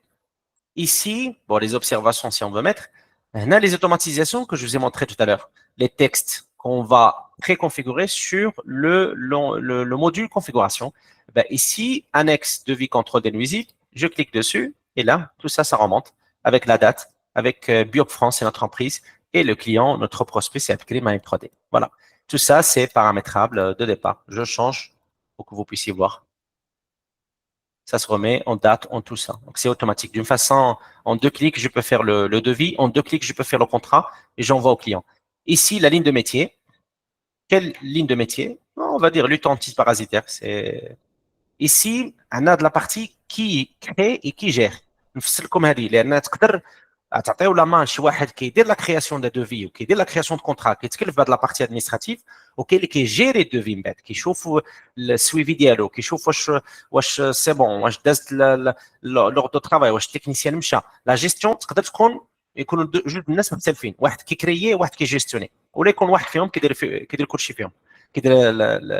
S4: Ici, bon, les observations, si on veut mettre. Là, les automatisations que je vous ai montrées tout à l'heure. Les textes qu'on va préconfigurer sur le module configuration. Ben, ici, annexe devis contrôle des nuisibles. Je clique dessus et là, tout ça, ça remonte avec la date, avec Biop France, c'est notre entreprise, et le client, notre prospect, c'est Abclim AM3D. Voilà. Tout ça, c'est paramétrable de départ. Je change pour que vous puissiez voir. Ça se remet en date, en tout ça. Donc, c'est automatique. D'une façon, en 2 clics, je peux faire le devis. En 2 clics, je peux faire le contrat et j'envoie au client. Ici, la ligne de métier. Quelle ligne de métier? On va dire lutte anti-parasitaire. Ici, on a de la partie qui crée et qui gère. نفصلكم هذه لان تقدر تعطيو لا مان شي واحد كيدير لا كرياسيون دو دوفي وكيدير لا كرياسيون دو كونترا كيتكلف بهاد لا بارتي ادمينستراتيف وكاين اللي كيجيري الدوفي من بعد كيشوف السويفي ديالو كيشوف واش سي بون واش دازت لوغ دو ترافاي واش التكنيسيان مشى لا جيستيون تقدر تكون يكونوا جوج الناس مختلفين واحد كيكريي واحد كيجيستيوني ولا يكون واحد فيهم كيدير كلشي فيهم كيدير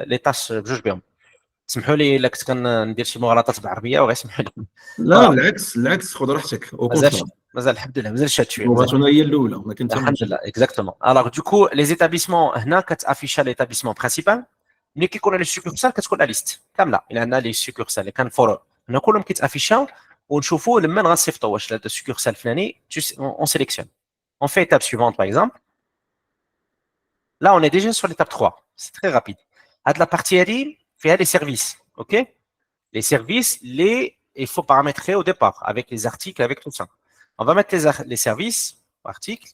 S4: لي تاش بجوج بهم سمحوا لي الا كنت كندير شي مغالطات بالعربيه وغير سمحوا لي
S2: لا بالعكس خذ راحتك
S4: مازال الحمد لله مازال شات شويه
S2: لغتنا هي الاولى ما كنت
S4: الحمد لله اكزاكتومون الوغ دوكو لي زيتابيسمون هنا كتافيشا ليتابيسمون برينسيبال ملي كيكون لي سيكورسال كتكون لا ليست كامله الا عندنا لي سيكورسال اللي كان فور هنا كلهم كيتافيشاو ونشوفوا لما غنصيفطوا واش هذا السيكورسال الفلاني اون سيليكسيون اون في étape suivante par exemple là on est déjà sur l'étape 3 c'est très rapide هاد لا بارتي هادي فيها لي سيرفيس OK les services il faut paramétrer au départ avec les articles avec tout ça. On va mettre les services, articles.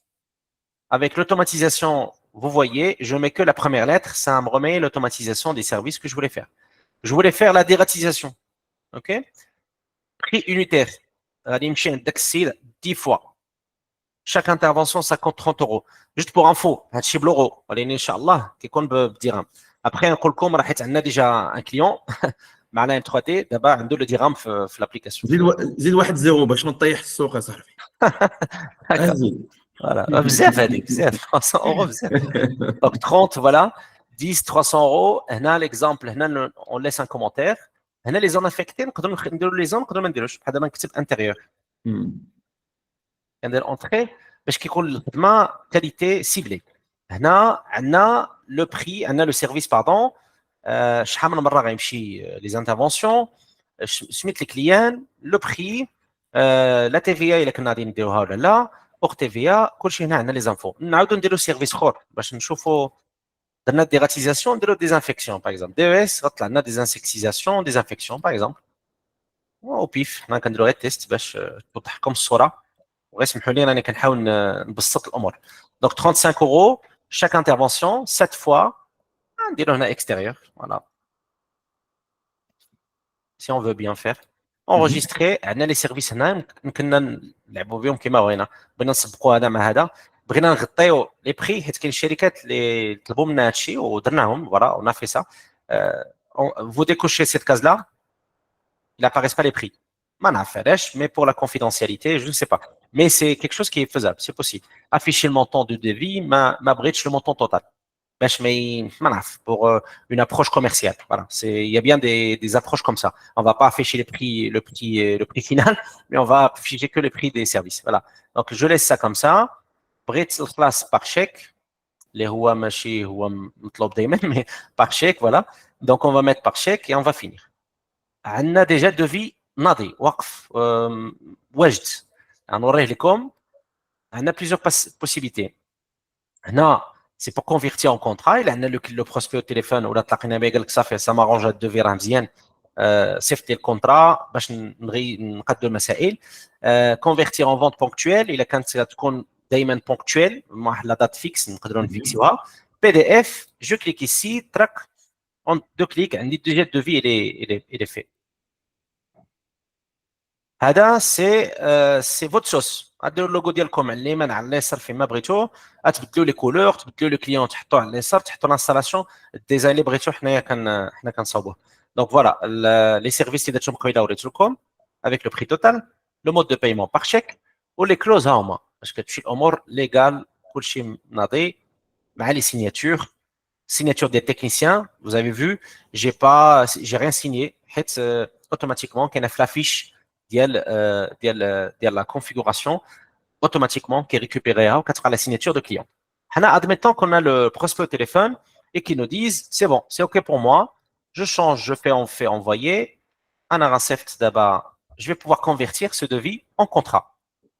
S4: Avec l'automatisation, vous voyez, je mets que la première lettre, ça me remet l'automatisation des services que je voulais faire. Je voulais faire la dératisation. OK? Prix unitaire. 10 fois. Chaque intervention, ça coûte 30 €. Juste pour info, c'est l'euro. Inch'Allah, après, on a déjà un client. معنا M3D دابا عنده لو ديرام في لابليكاسيون
S2: زيد واحد زيرو باش ما تطيح السوق يا صاحبي
S4: فوالا بزاف هذيك بزاف 300 € بزاف دونك 30 فوالا 10 300 € هنا ليكزامبل هنا اون ليس ان كومونتير هنا لي زون افيكتي نقدروا نديروا لي زون نقدروا ما نديروش بحال دابا نكتب انتيريور كندير اونتري باش كيكون الخدمه كاليتي سيبلي هنا عندنا لو بري عندنا لو سيرفيس باردون شحال من مره غيمشي لي انترفونسيون سميت الكليان لو بري لا تي في اي الا كنا غادي نديروها ولا لا اور تي في اي كلشي هنا عندنا لي زانفو نعاودو نديرو سيرفيس اخر باش نشوفوا درنا ديغاتيزاسيون نديرو ديزانفيكسيون باغ اكزومبل دي اس غطلع لنا ديزانسكتيزاسيون ديزانفيكسيون باغ اكزومبل او بيف حنا كنديرو غير تيست باش توضحكم الصوره وغير سمحوا لي راني كنحاول نبسط الامور دونك 35 € chaque intervention 7 fois نديرو هنا extérieur voilà si on veut bien faire enregistrer عندنا لي سيرفيس هنا يمكننا نلعبوا بهم كما بغينا بغينا نسبقوا هذا مع هذا بغينا نغطيو لي بري حيت كاين شركات اللي طلبوا منا هذا الشيء ودرناهم فوالا اون في سا vous décochez cette case là il apparaissent pas les prix ما نعرف علاش mais pour la confidentialité je ne sais pas mais c'est quelque chose qui est faisable c'est possible afficher le montant de devis ما بغيتش le montant total باش ما نعرف pour une approche commerciale voilà il y a bien des approches comme ça on va pas afficher le prix final mais on va afficher que le prix des services voilà donc je laisse ça comme ça بغيت الخلاص par chèque اللي هو ماشي هو مطلوب دائما mais par chèque voilà donc on va mettre par chèque et on va finir عندنا déjà devis ناضي وقف واجد غنوريه لكم عندنا plusieurs possibilités هنا c'est pour convertir en contrat il a le prospect au téléphone ولا تلاقينا بيه قال لك صافي ça m'arrange هاد الدوفي راه مزيان صيفط لي الكونترا باش نقادو المسائل convertir en vente ponctuelle الا كانت تكون دائما ponctuelle مع واحد لا دات فيكس نقدروا نفيكسيوها PDF je clique ici trac en 2 clics عندي déjà le devis il est fait هذا سي فوت سوس غديروا اللوغو ديالكم على اليمين على اليسار فيما بغيتو غتبدلوا لي كولور تبدلوا لو كليون تحطوه على اليسار تحطوا الانستالاسيون الديزاين اللي بغيتو حنا كنصاوبوه دونك فوالا لي سيرفيس اللي درتهم قبيله وريت لكم avec le prix total le mode de paiement par chèque ou les clauses ها هما باش كتمشي الامور ليغال كلشي ناضي مع لي signature des techniciens. Vous avez vu, j'ai rien signé حيت automatiquement كاينه في l'affiche ديال la configuration automatiquement qui est récupérée ou qui la signature de client. Admettons qu'on a le prospect au téléphone et qui nous disent c'est bon, c'est OK pour moi, je change, je fais envoyer, un recept d'abord, je vais pouvoir convertir ce devis en contrat.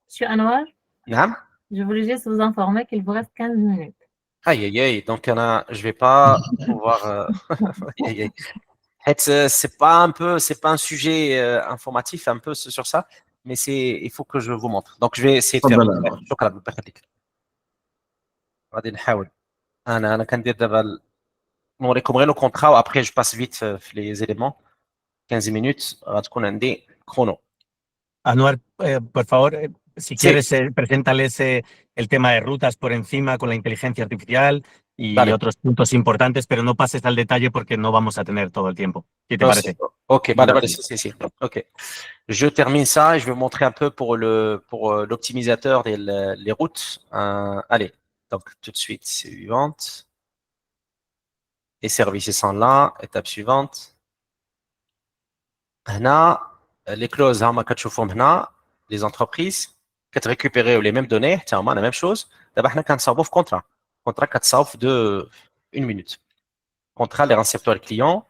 S1: Monsieur Anwar,
S4: Naam.
S1: je voulais juste vous informer qu'il vous reste 15 minutes.
S4: Aïe, aïe, aïe, donc je vais pas pouvoir. Aïe, aïe. C'est pas un sujet informatif un peu sur ça, mais il faut que je vous montre. Donc je vais essayer de faire. شكرا الله يخليك. غادي نحاول. أنا كندير دابا نوريكم غير لو كونترا وابري جو باس فيت في لي زيليمون 15 minutes غتكون عندي chrono.
S3: Anuar, por favor, si
S4: Sí.
S3: quieres, preséntales el tema de rutas por encima con la inteligencia artificial y
S4: Vale.
S3: otros puntos importantes, pero no pases al detalle porque no vamos a tener todo el tiempo. ¿Qué te parece?
S4: Ok, vale, si. Ok. Je termine ça et je vais vous montrer un peu pour l'optimisateur les routes. Allez, donc tout de suite, suivante. Les services sont là. Étape suivante. هنا les clauses هما كتشوفوهم هنا les entreprises كتريكوبيريو les mêmes données حتى هما la même chose. دابا حنا كنصاوبوا في contrat كتصاوب de 1 minute. Contrat les récepteurs clients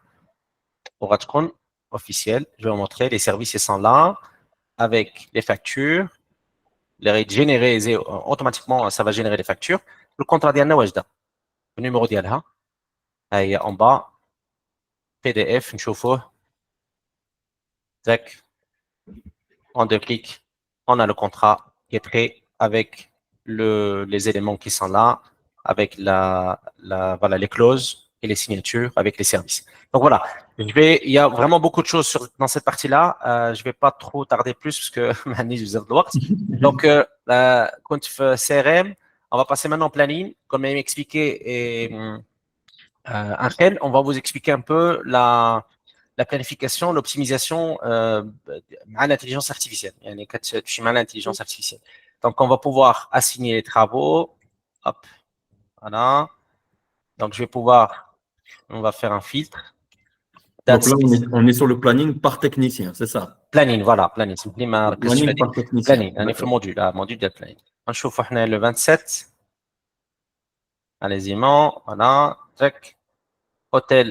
S4: غتكون officiel. Je vais vous montrer les services ils sont là avec les factures. Les règles générées automatiquement ça va générer les factures. Le contrat ديالنا واجده. Le numéro ديالها هي en bas PDF نشوفوه. Tac. En 2 clics, on a le contrat qui est prêt avec les éléments qui sont là, avec voilà, les clauses et les signatures, avec les services. Donc voilà, il y a vraiment beaucoup de choses dans cette partie-là. Je ne vais pas trop tarder plus parce que donc, quand CRM, on va passer maintenant au planning. Comme il m'a expliqué, Angel, on va vous expliquer un peu la planification, l'optimisation à l'intelligence artificielle. L'intelligence artificielle. Donc, on va pouvoir assigner les travaux. Hop, voilà. Donc, je vais pouvoir, on va faire un filtre.
S2: Donc là, on est sur le planning par technicien, c'est ça?
S4: Planning, voilà, planning.
S2: Planning par technicien.
S4: Planning, on est fait module de planning. On chauffe le 27. Allez-y, voilà. Tac. Hôtel.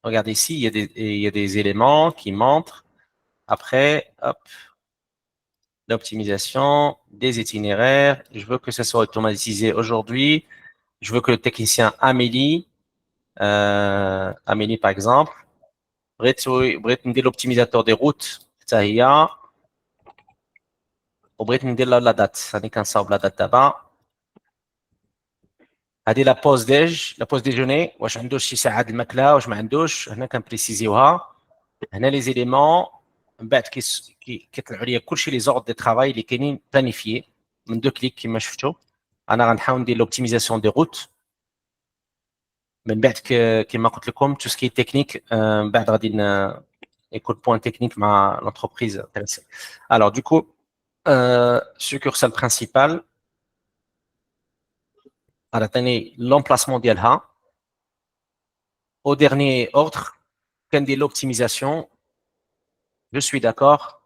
S4: Regardez ici, il y a des éléments qui montrent. Après, hop, l'optimisation, des itinéraires. Je veux que ça soit automatisé aujourd'hui. Je veux que le technicien Amélie, par exemple, بغيت ندير l'optimisateur des routes حتى هي وبغيت ندير لا دات هذه كنصاوب لا دات دابا هذه لا بوز ديجوني واش عنده شي ساعه د الماكله واش ما عندوش هنا كنبريسيزيوها هنا لي زيليمون من بعد كيطلعوا لي كلشي لي زورد دي ترافاي اللي كاينين بلانيفيي من 2 كليك كما شفتوا انا غنحاول ندير لوبتيميزاسيون دي روت من بعد كما قلت لكم تو سكي تكنيك من بعد غادي يكون بوين تكنيك مع لونتربريز انتريسي alors du coup succursale principale عطاني l'emplacement ديالها au dernier ordre كندير l'optimisation je suis d'accord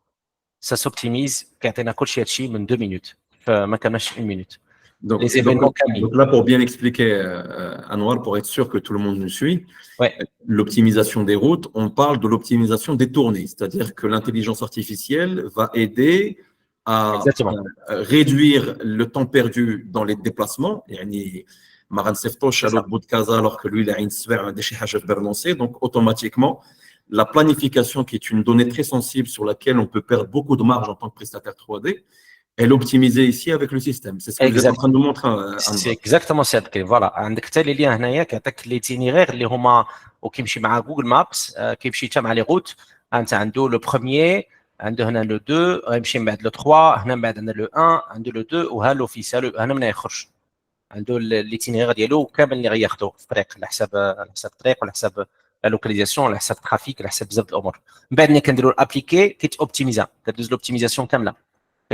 S4: ça s'optimise كيعطينا كلشي هادشي من 2 minutes فما كانش 1 minute.
S2: Donc là, pour bien expliquer, Anwar, pour être sûr que tout le monde nous suit,
S4: ouais.
S2: L'optimisation des routes, on parle de l'optimisation des tournées, c'est-à-dire que l'intelligence artificielle va aider à réduire le temps perdu dans les déplacements. Alors que lui, il a une sphère de donc automatiquement, la planification, qui est une donnée très sensible sur laquelle on peut perdre beaucoup de marge en tant que prestataire 3D, elle est optimisée ici avec le système. C'est ce que vous êtes en train de nous montrer.
S4: C'est exactement ça. Voilà. عندك حتى لي ليان هنايا كيعطيك لي تينيرير اللي هما وكيمشي مع جوجل مابس كيمشي حتى مع لي روت انت عنده لو بروميير عنده هنا لو 2 غيمشي من بعد لو 3 هنا من بعد عندنا لو 1 عنده لو 2 وها لوفيسال هنا من يخرج عنده لي تينيرير ديالو كامل اللي غياخذوا في الطريق على حساب الطريق وعلى حساب لا لوكاليزاسيون على حساب الترافيك على حساب بزاف د الامور من بعد ملي كنديروا الابليكي كيتوبتيميزا كدوز لوبتيميزاسيون كامله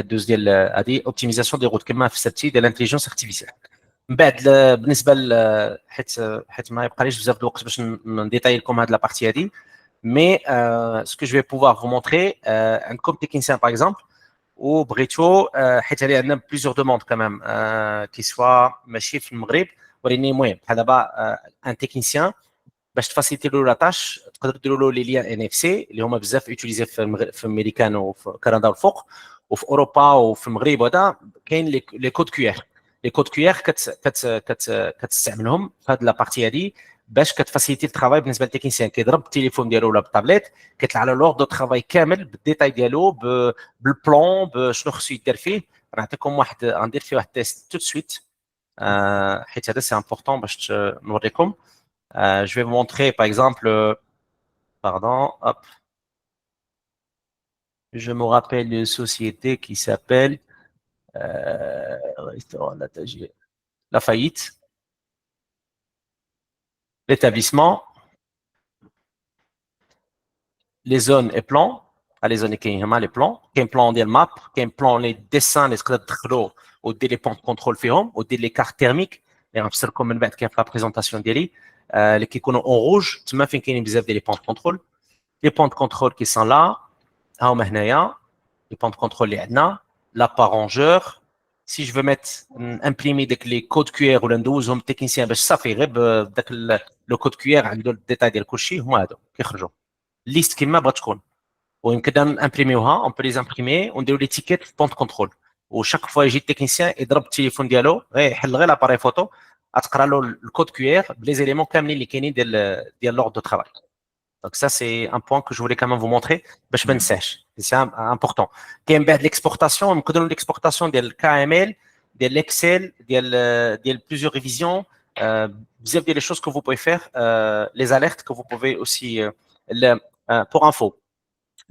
S4: كدوز ديال هذه اوبتيميزاسيون دي روت كما فسرتي ديال الانتيليجنس ارتيفيسيال. من بعد بالنسبه حيت ما يبقاليش بزاف د الوقت باش نديتاي لكم هذه لابارتي هذه. مي ce que je vais pouvoir vous montrer عندكم تكنيسيان باغ اكزومبل وبغيتو حيت هذه عندنا بليزيور دوموند كمان كي سوا ماشي في المغرب ولكن المهم بحال دابا ان تكنيسيان باش تفاسيليتي له لا تاش تقدروا ديروا له لي ليان ان اف سي اللي هما بزاف يوتيليزي في المغرب في امريكان وفي كندا والفوق وفي اوروبا وفي المغرب وهذا كاين لي كود كيو ار. لي كود كيو ار كتستعملهم في هذه لابارتي هذه باش كتفاسيليتي الترافاي بالنسبه للتكنيسيان. كيضرب التليفون ديالو ولا بالطابليت كيطلع له لوغ دو ترافاي كامل بالديتاي ديالو بالبلان بشنو خصو يدير فيه. نعطيكم واحد غندير فيه واحد تيست تو سويت حيت هذا سي امبورطون باش نوريكم. Je vais vous montrer par exemple, pardon, hop. Je me rappelle une société qui s'appelle restaurant La Faillite. L'établissement, les zones et plans, les zones et les plans, qu'un plan des maps, qu'un plan les dessins, les scripts ou des points de contrôle فيهم ou des cartes thermiques. Et on observe comme une bête qui a fait la présentation d'Eli. اللي كيكونوا اون روج تما فين كاينين بزاف ديال لي بون كونترول. لي بون كونترول كي سون لا ها هما هنايا لي بون كونترول اللي عندنا لابارونجور. سي جو ميت امبريمي داك لي كود كيو ار ولا ندوزهم التكنيسيان باش صافي غير بداك لو كود كيو ار عنده الديتاي ديال كلشي هما هادو كيخرجوا ليست كيما بغات تكون ويمكن نامبريميوها اون بو لي امبريمي ونديروا لي تيكيت في بون كونترول وشاك فوا يجي التكنيسيان يضرب التليفون ديالو غير يحل غير لاباري فوتو غتقرا له الكود كيو ار بلي زيليمون كاملين اللي كاينين ديال لوغ دو ترافاي. دونك سا سي ان بوين كو جو فولي كمان فو مونتري باش ما ننساش سي امبورطون. كاين بعد ليكسبورتاسيون نقدروا ليكسبورتاسيون ديال الكي ام ال ديال الاكسل ديال بليزيور ريفيزيون بزاف ديال لي شوز كو فو بوي فير لي اليرت كو فو بوفي اوسي pour info.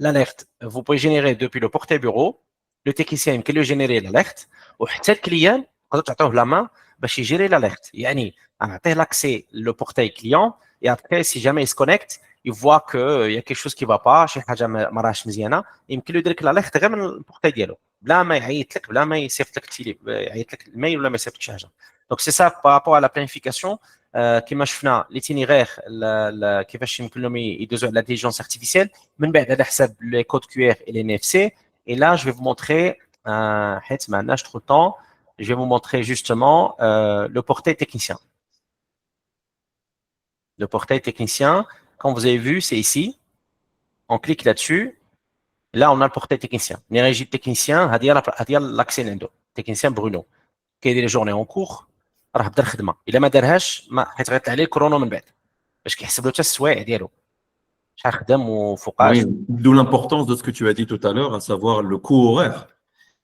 S4: L'alerte, vous pouvez générer depuis le portail bureau, le technicien يمكن له générer l'alerte وحتى الكليان تقدر تعطوه la main باش يجيري l'alerte. يعني نعطيه l'accès le portail client et après si jamais il se connecte il voit que il y a quelque chose qui va pas شي حاجه ما راهش مزيانه يمكن له يدير لك l'alerte غير من البورتاي ديالو بلا ما يعيط لك بلا ما يصيفط لك يعيط لك الميل ولا ما يصيفط شي حاجه. Donc c'est ça par rapport à la planification. كما شفنا ليتينيغير كيفاش يمكن لهم يدوزوا على l'intelligence artificielle من بعد على حساب لي كود كيو ار et les NFC. Et là je vais vous montrer حيت ما عندناش trop de temps je vais vous montrer justement le portail technicien. Le portail technicien, comme vous avez vu, c'est ici. On clique là-dessus. Là, on a le portail technicien. Les régies techniciens, هذه l'accès لعنده. Technicien Bruno. كيدير les journées en cours. راه بدا الخدمه الا ما دارهاش ما حيت غيطلع عليه الكرونو من بعد باش كيحسب له حتى السوايع ديالو شحال خدام وفوقاش.
S2: D'où l'importance de ce que tu as dit tout à l'heure, à savoir le coût horaire.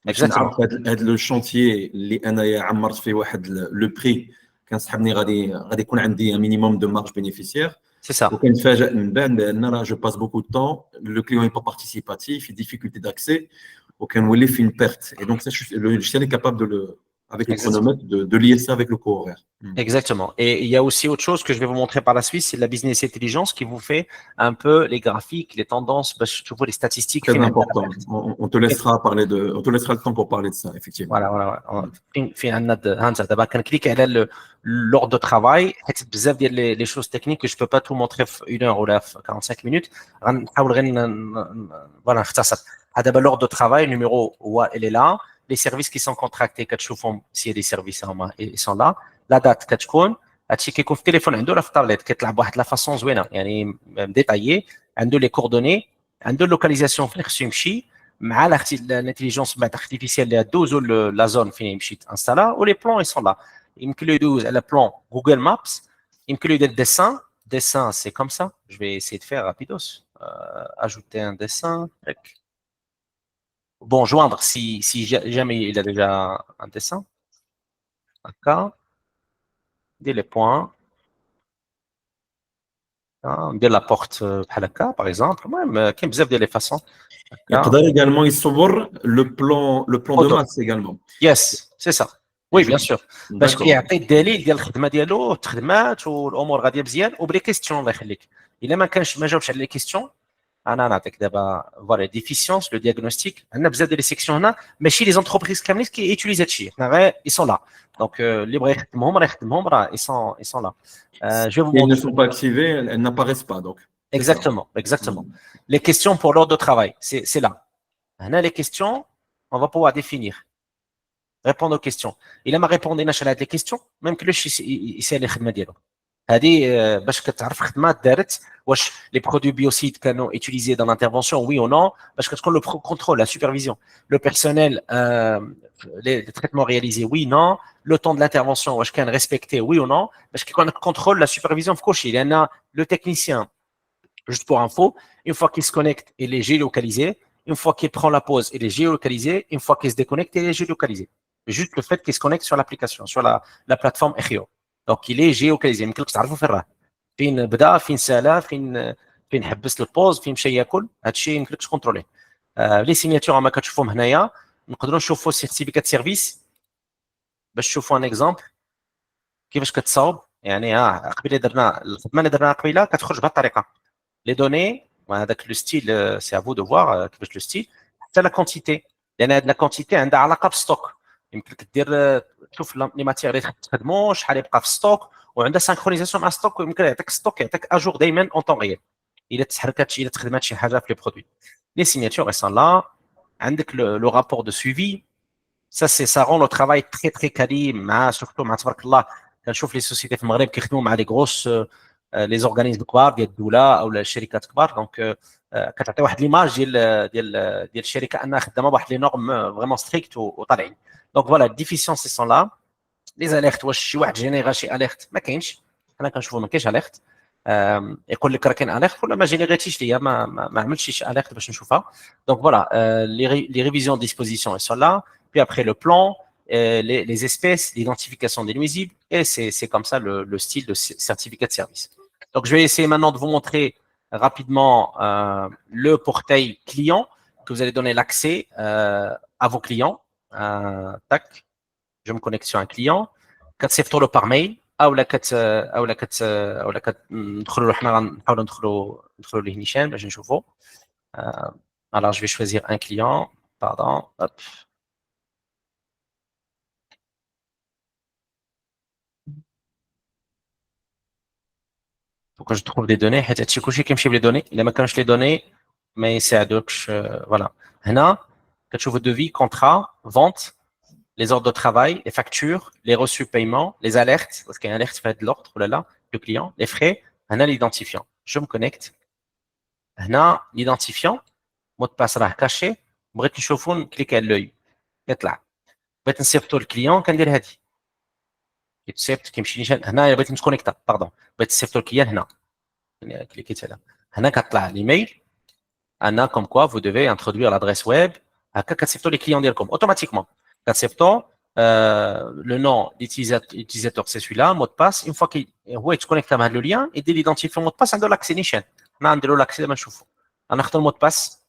S4: Exactement.
S2: هذا الشانتيي اللي انايا عمرت فيه واحد لو بري كنسحبني غادي يكون عندي مينيموم دو مارج بينيفيسيير.
S4: سي سا.
S2: وكنتفاجئ من بعد بان راه جو باس بوكو دو طون لو كليون با بارتيسيباتيف ديفيكولتي d'accès وكنولي في une perte. Et donc ça le logiciel est capable de le avec le chronomètre de lier ça avec le coût horaire.
S4: Exactement. Et il y a aussi autre chose que je vais vous montrer par la suite, c'est la business intelligence qui vous fait un peu les graphiques, les tendances, tu vois les statistiques.
S2: Très important. On te laissera le temps pour parler de ça, effectivement.
S4: Voilà. في عندنا هانزا دابا كنكليك على l'ordre de travail حيت بزاف ديال les choses techniques que je peux pas tout montrer في 1 heure ولا في 45 minutes غنحاول غير voilà نختصر. دابا l'ordre de travail numéro هو il est là. Les services qui sont contractés كتشوفهم s'il y a des services ils sont là. La date كتكون هادشي كيكون في التليفون عنده ولا في الطابليت كيطلع بواحد لا فاصون زوينه يعني ديتايي عنده لي كوردوني عنده اللوكاليزاسيون فين خصو يمشي مع الانتيليجنس بعد ارتيفيسيال اللي دوزو لا زون فين يمشي تانستالا ولي بلان اي سون لا. يمكن له يدوز على بلان جوجل مابس يمكن له يدير dessin c'est comme ça. Je vais essayer de faire rapidos ajouter un dessin. Bon, joindre si jamais il a déjà un dessin. D'accord. Dès les points. Dès la porte بحال هكا par exemple. المهم كاين بزاف ديال لي فاصون.
S2: يقدر également يصور le plan de masse également.
S4: Yes, c'est ça. Oui, bien sûr. باش يعطي الدليل ديال الخدمه ديالو التخدمات والامور غاديه مزيان وبلي كيستيون الله يخليك. الا ما كانش ما جاوبش على لي كيستيون انا نعطيك دابا فوالا ديفيسيونس لو دياغنوستيك. عندنا بزاف ديال لي سيكسيون هنا، ماشي لي زونتربريز كاملين كي يوتيليز هادشي، حنا غير اي سون لا. دونك اللي بغى يخدمهم راه يخدمهم، راه اي سون لا. جو vous
S2: Ils ne
S4: montre.
S2: sont pas activés, elles n'apparaissent pas. Donc,
S4: Exactement, exactement. Les questions pour l'ordre de travail, c'est là. Là, les questions, on va pouvoir définir, répondre aux questions. Il m'a répondu à les questions, même que le sait les خدمة ديالو. هذه باش كتعرف خدمه دارت واش les produits biocides كانوا utilisés dans l'intervention oui ou non, باش كتكون le contrôle, la supervision, le personnel, les traitements réalisés oui non, le temps de l'intervention واش كان respecté oui ou non, باش كيكون contrôle, la supervision في كلشي. لان le technicien, juste pour info, une fois qu'il se connecte, il est géolocalisé. Une fois qu'il prend la pause, il est géolocalisé. Une fois qu'il se déconnecte, il est géolocalisé. Juste le fait qu'il se connecte sur l'application, sur la plateforme Echio. Donc, il est géolocalisé. يمكن لك تعرفوا فين راه، فين بدا، فين سالا، فين حبس البوز، فين مشى ياكل. هذا الشيء يمكن لك تكونتروليه. لي سيناتور ما كتشوفوهم هنايا، نقدروا نشوفوا سيرتيفيكات سيرفيس باش تشوفوا ان اكزامبل كيفاش كتصاوب. يعني قبيله درنا الخدمه اللي درناها قبيله كتخرج بهذه الطريقه. Les données, avec le style, c'est à vous de voir le style. C'est la quantité. لأن هذه la quantité عندها علاقة بالستوك. يمكنك دير تشوف لي ماتيغ اللي تخدموا شحال يبقى في ستوك، وعندها سانكرونيزاسيون مع ستوك، ويمكن يعطيك ستوك، يعطيك اجور دائما اون طون ريال. الا تحركات الا تخدمات شي حاجه في لي برودوي. لي سيناتور سون لا. عندك لو رابور دو سويفي. ça rend le travail très très quali. مع surtout مع تبارك الله كنشوف لي سوسيتي في المغرب كيخدموا مع لي غروس لي زورغانيزم كبار ديال الدوله او الشركات كبار. دونك كتعطي واحد ليماج ديال الشركه انها خدامه بواحد لي نورم فريمون ستريكت وطالعين. دونك فوالا الديفيسيونس سون لا. لي زاليرت، واش شي واحد جينيرا شي اليرت؟ ما كاينش. حنا كنشوفوا ما كاينش اليرت. يقول لك راه كاين اليرت ولا ما جينيريتيش ليا، ما عملتش شي اليرت باش نشوفها. دونك فوالا لي ريفيزيون ديسبوزيسيون سون لا. Puis après le plan, les espèces, l'identification des nuisibles, et c'est comme ça le style de certificat de service. Donc, je vais essayer maintenant de vous montrer rapidement le portail client, que vous allez donner l'accès à vos clients. Tac, je me connecte sur un client. كتصيفطوا par mail او لا ندخلوا حنا نحاولوا ندخلوا ليه نيشان باش نشوفوا. Alors, je vais choisir un client. Pardon. Hop. Faut que je trouve des données. حيت هادشي كلشي كيمشي بلي دوني. الا ما كانش لي دوني ما يساعدوكش. فوالا هنا كتشوفوا devis, contrat, vente, les ordres de travail, les factures, les reçus paiement, les alertes, parce qu'il y a une alerte fait de l'ordre, là, le client, les frais. هنا l'identifiant. Je me connecte. هنا l'identifiant, mot de passe راه caché. بغيت نشوفوا نكليك على l'œil يطلع. بغيت نصيفطوا الكليون كندير هادي. كيتصيفط كيمشي نيشان. هنا بغيت نتكونيكتا باردون، بغيت نصيفطوا الكليان هنا. كليكيت هنا. هنا كطلع ليميل انا comme quoi vous devez introduire l'adresse web. هكا كتصيفطوا لي كليون ديالكم اوتوماتيكمون. كتصيفطوا le nom d'utilisateur c'est celui-là, mot de passe. Une fois qu'il هو يتكونيكتا مع هذا لو ليان يدير ليدونتيفيون مot de passe عنده لاكسي نيشان. حنا نديروا لاكسي دابا نشوفوا. انا نختار مot de passe.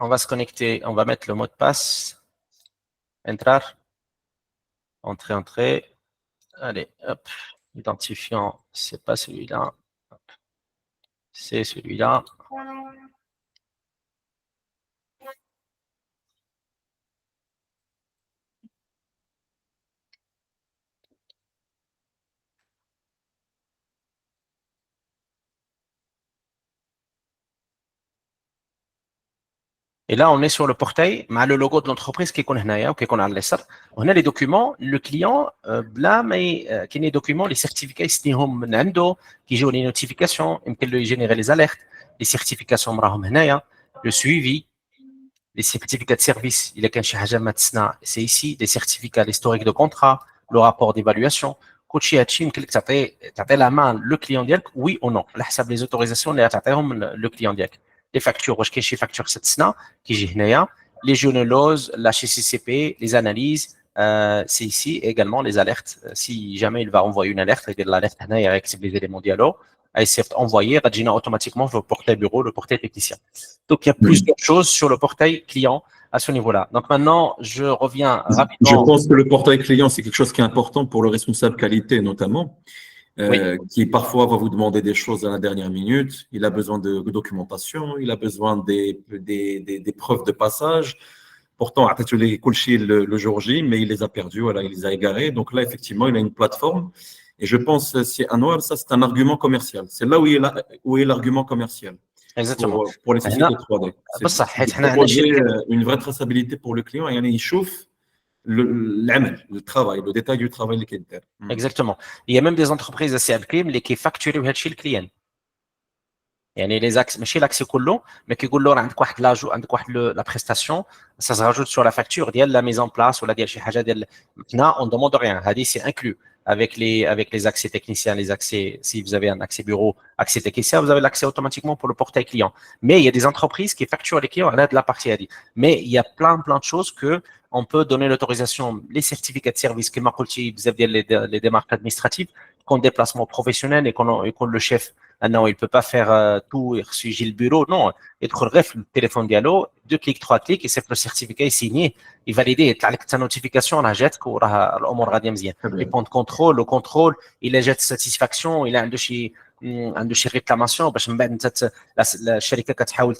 S4: On va se connecter, on va mettre le mot de passe. Entrar. Entrer. Allez, hop. Identifiant, c'est pas celui-là. C'est celui-là. Et là, on est sur le portail, مع le logo de l'entreprise qui est هنايا وكيكون على اليسار. وهنا les documents, le client بلا ما كاين les documents, les certificats يستلمهم من عنده، كيجيو les notifications، يمكن له يجينيري les alertes, les certifications راهم هنايا، le suivi, les certificats de service. Il y a كان شي حاجه ما تسنى c'est ici, les certificats, l'historique de contrat, le rapport d'évaluation. كلشي هادشي يمكن لك تعطي la main le client ديالك oui ou non على حسب les autorisations اللي تعطيهم le client ديالك. Les factures, واش كاين شي فاكتور cette سنه كيجي هنايا. Les journaux, la HCCP, les analyses, c'est ici également les alertes. Si jamais il va envoyer une alerte, il y a l'alerte هنايا يكتب les éléments ديالو. Elle s'est envoyée, غتجينا automatiquement sur le portail bureau, le portail technicien. Donc il y a plusieurs choses sur le portail client à ce niveau-là. Donc maintenant, je reviens
S2: Je
S4: rapidement.
S2: pense que le portail client, c'est quelque chose qui est important pour le responsable qualité notamment, qui parfois va vous demander des choses à la dernière minute. Il a besoin de documentation, il a besoin des preuves de passage. Pourtant, le jour J, mais il les a perdus, voilà, il les a égarés. Donc là, effectivement, il a une plateforme. Et je pense, si Anwar, ça, c'est un argument commercial. C'est là où est l'argument commercial
S4: Exactement.
S2: pour les sociétés 3D.
S4: بصح
S2: C'est
S4: حيت
S2: de
S4: حنا عندنا
S2: proposer
S4: شركة
S2: une vraie traçabilité pour le client. Et il chauffe le travail, le détail du travail اللي كيدير.
S4: Exactement. Il y a même des entreprises assez الكريم اللي كيفاكتوريو هادشي الكليان. يعني les axes ماشي l'accès كله mais كيقول له راه عندك واحد لاجو عندك واحد la prestation ça se rajoute sur la facture ديال la mise en place ولا ديال شي حاجه ديال حنا on demande rien هذه c'est inclus avec les accès techniciens, les accès, si vous avez un accès bureau, accès technicien, vous avez l'accès automatiquement pour le portail client. Mais il y a des entreprises qui facturent les clients à l'aide de la partie ADI. Mais il y a plein de choses que on peut donner l'autorisation, les certificats de service, vous avez les démarches administratives, qu'on déplacement professionnel et qu'on le chef, non, il peut pas faire tout, il suit le bureau, non, il bref, le téléphone dialogue, 2 clics, 3 clics, et c'est le certificat est signé, il valide, il a ta notification, la jette, les points de contrôle, le contrôle, il a jette satisfaction, il a un de chez réclamation, باش من بعد انت الشركه كتحاول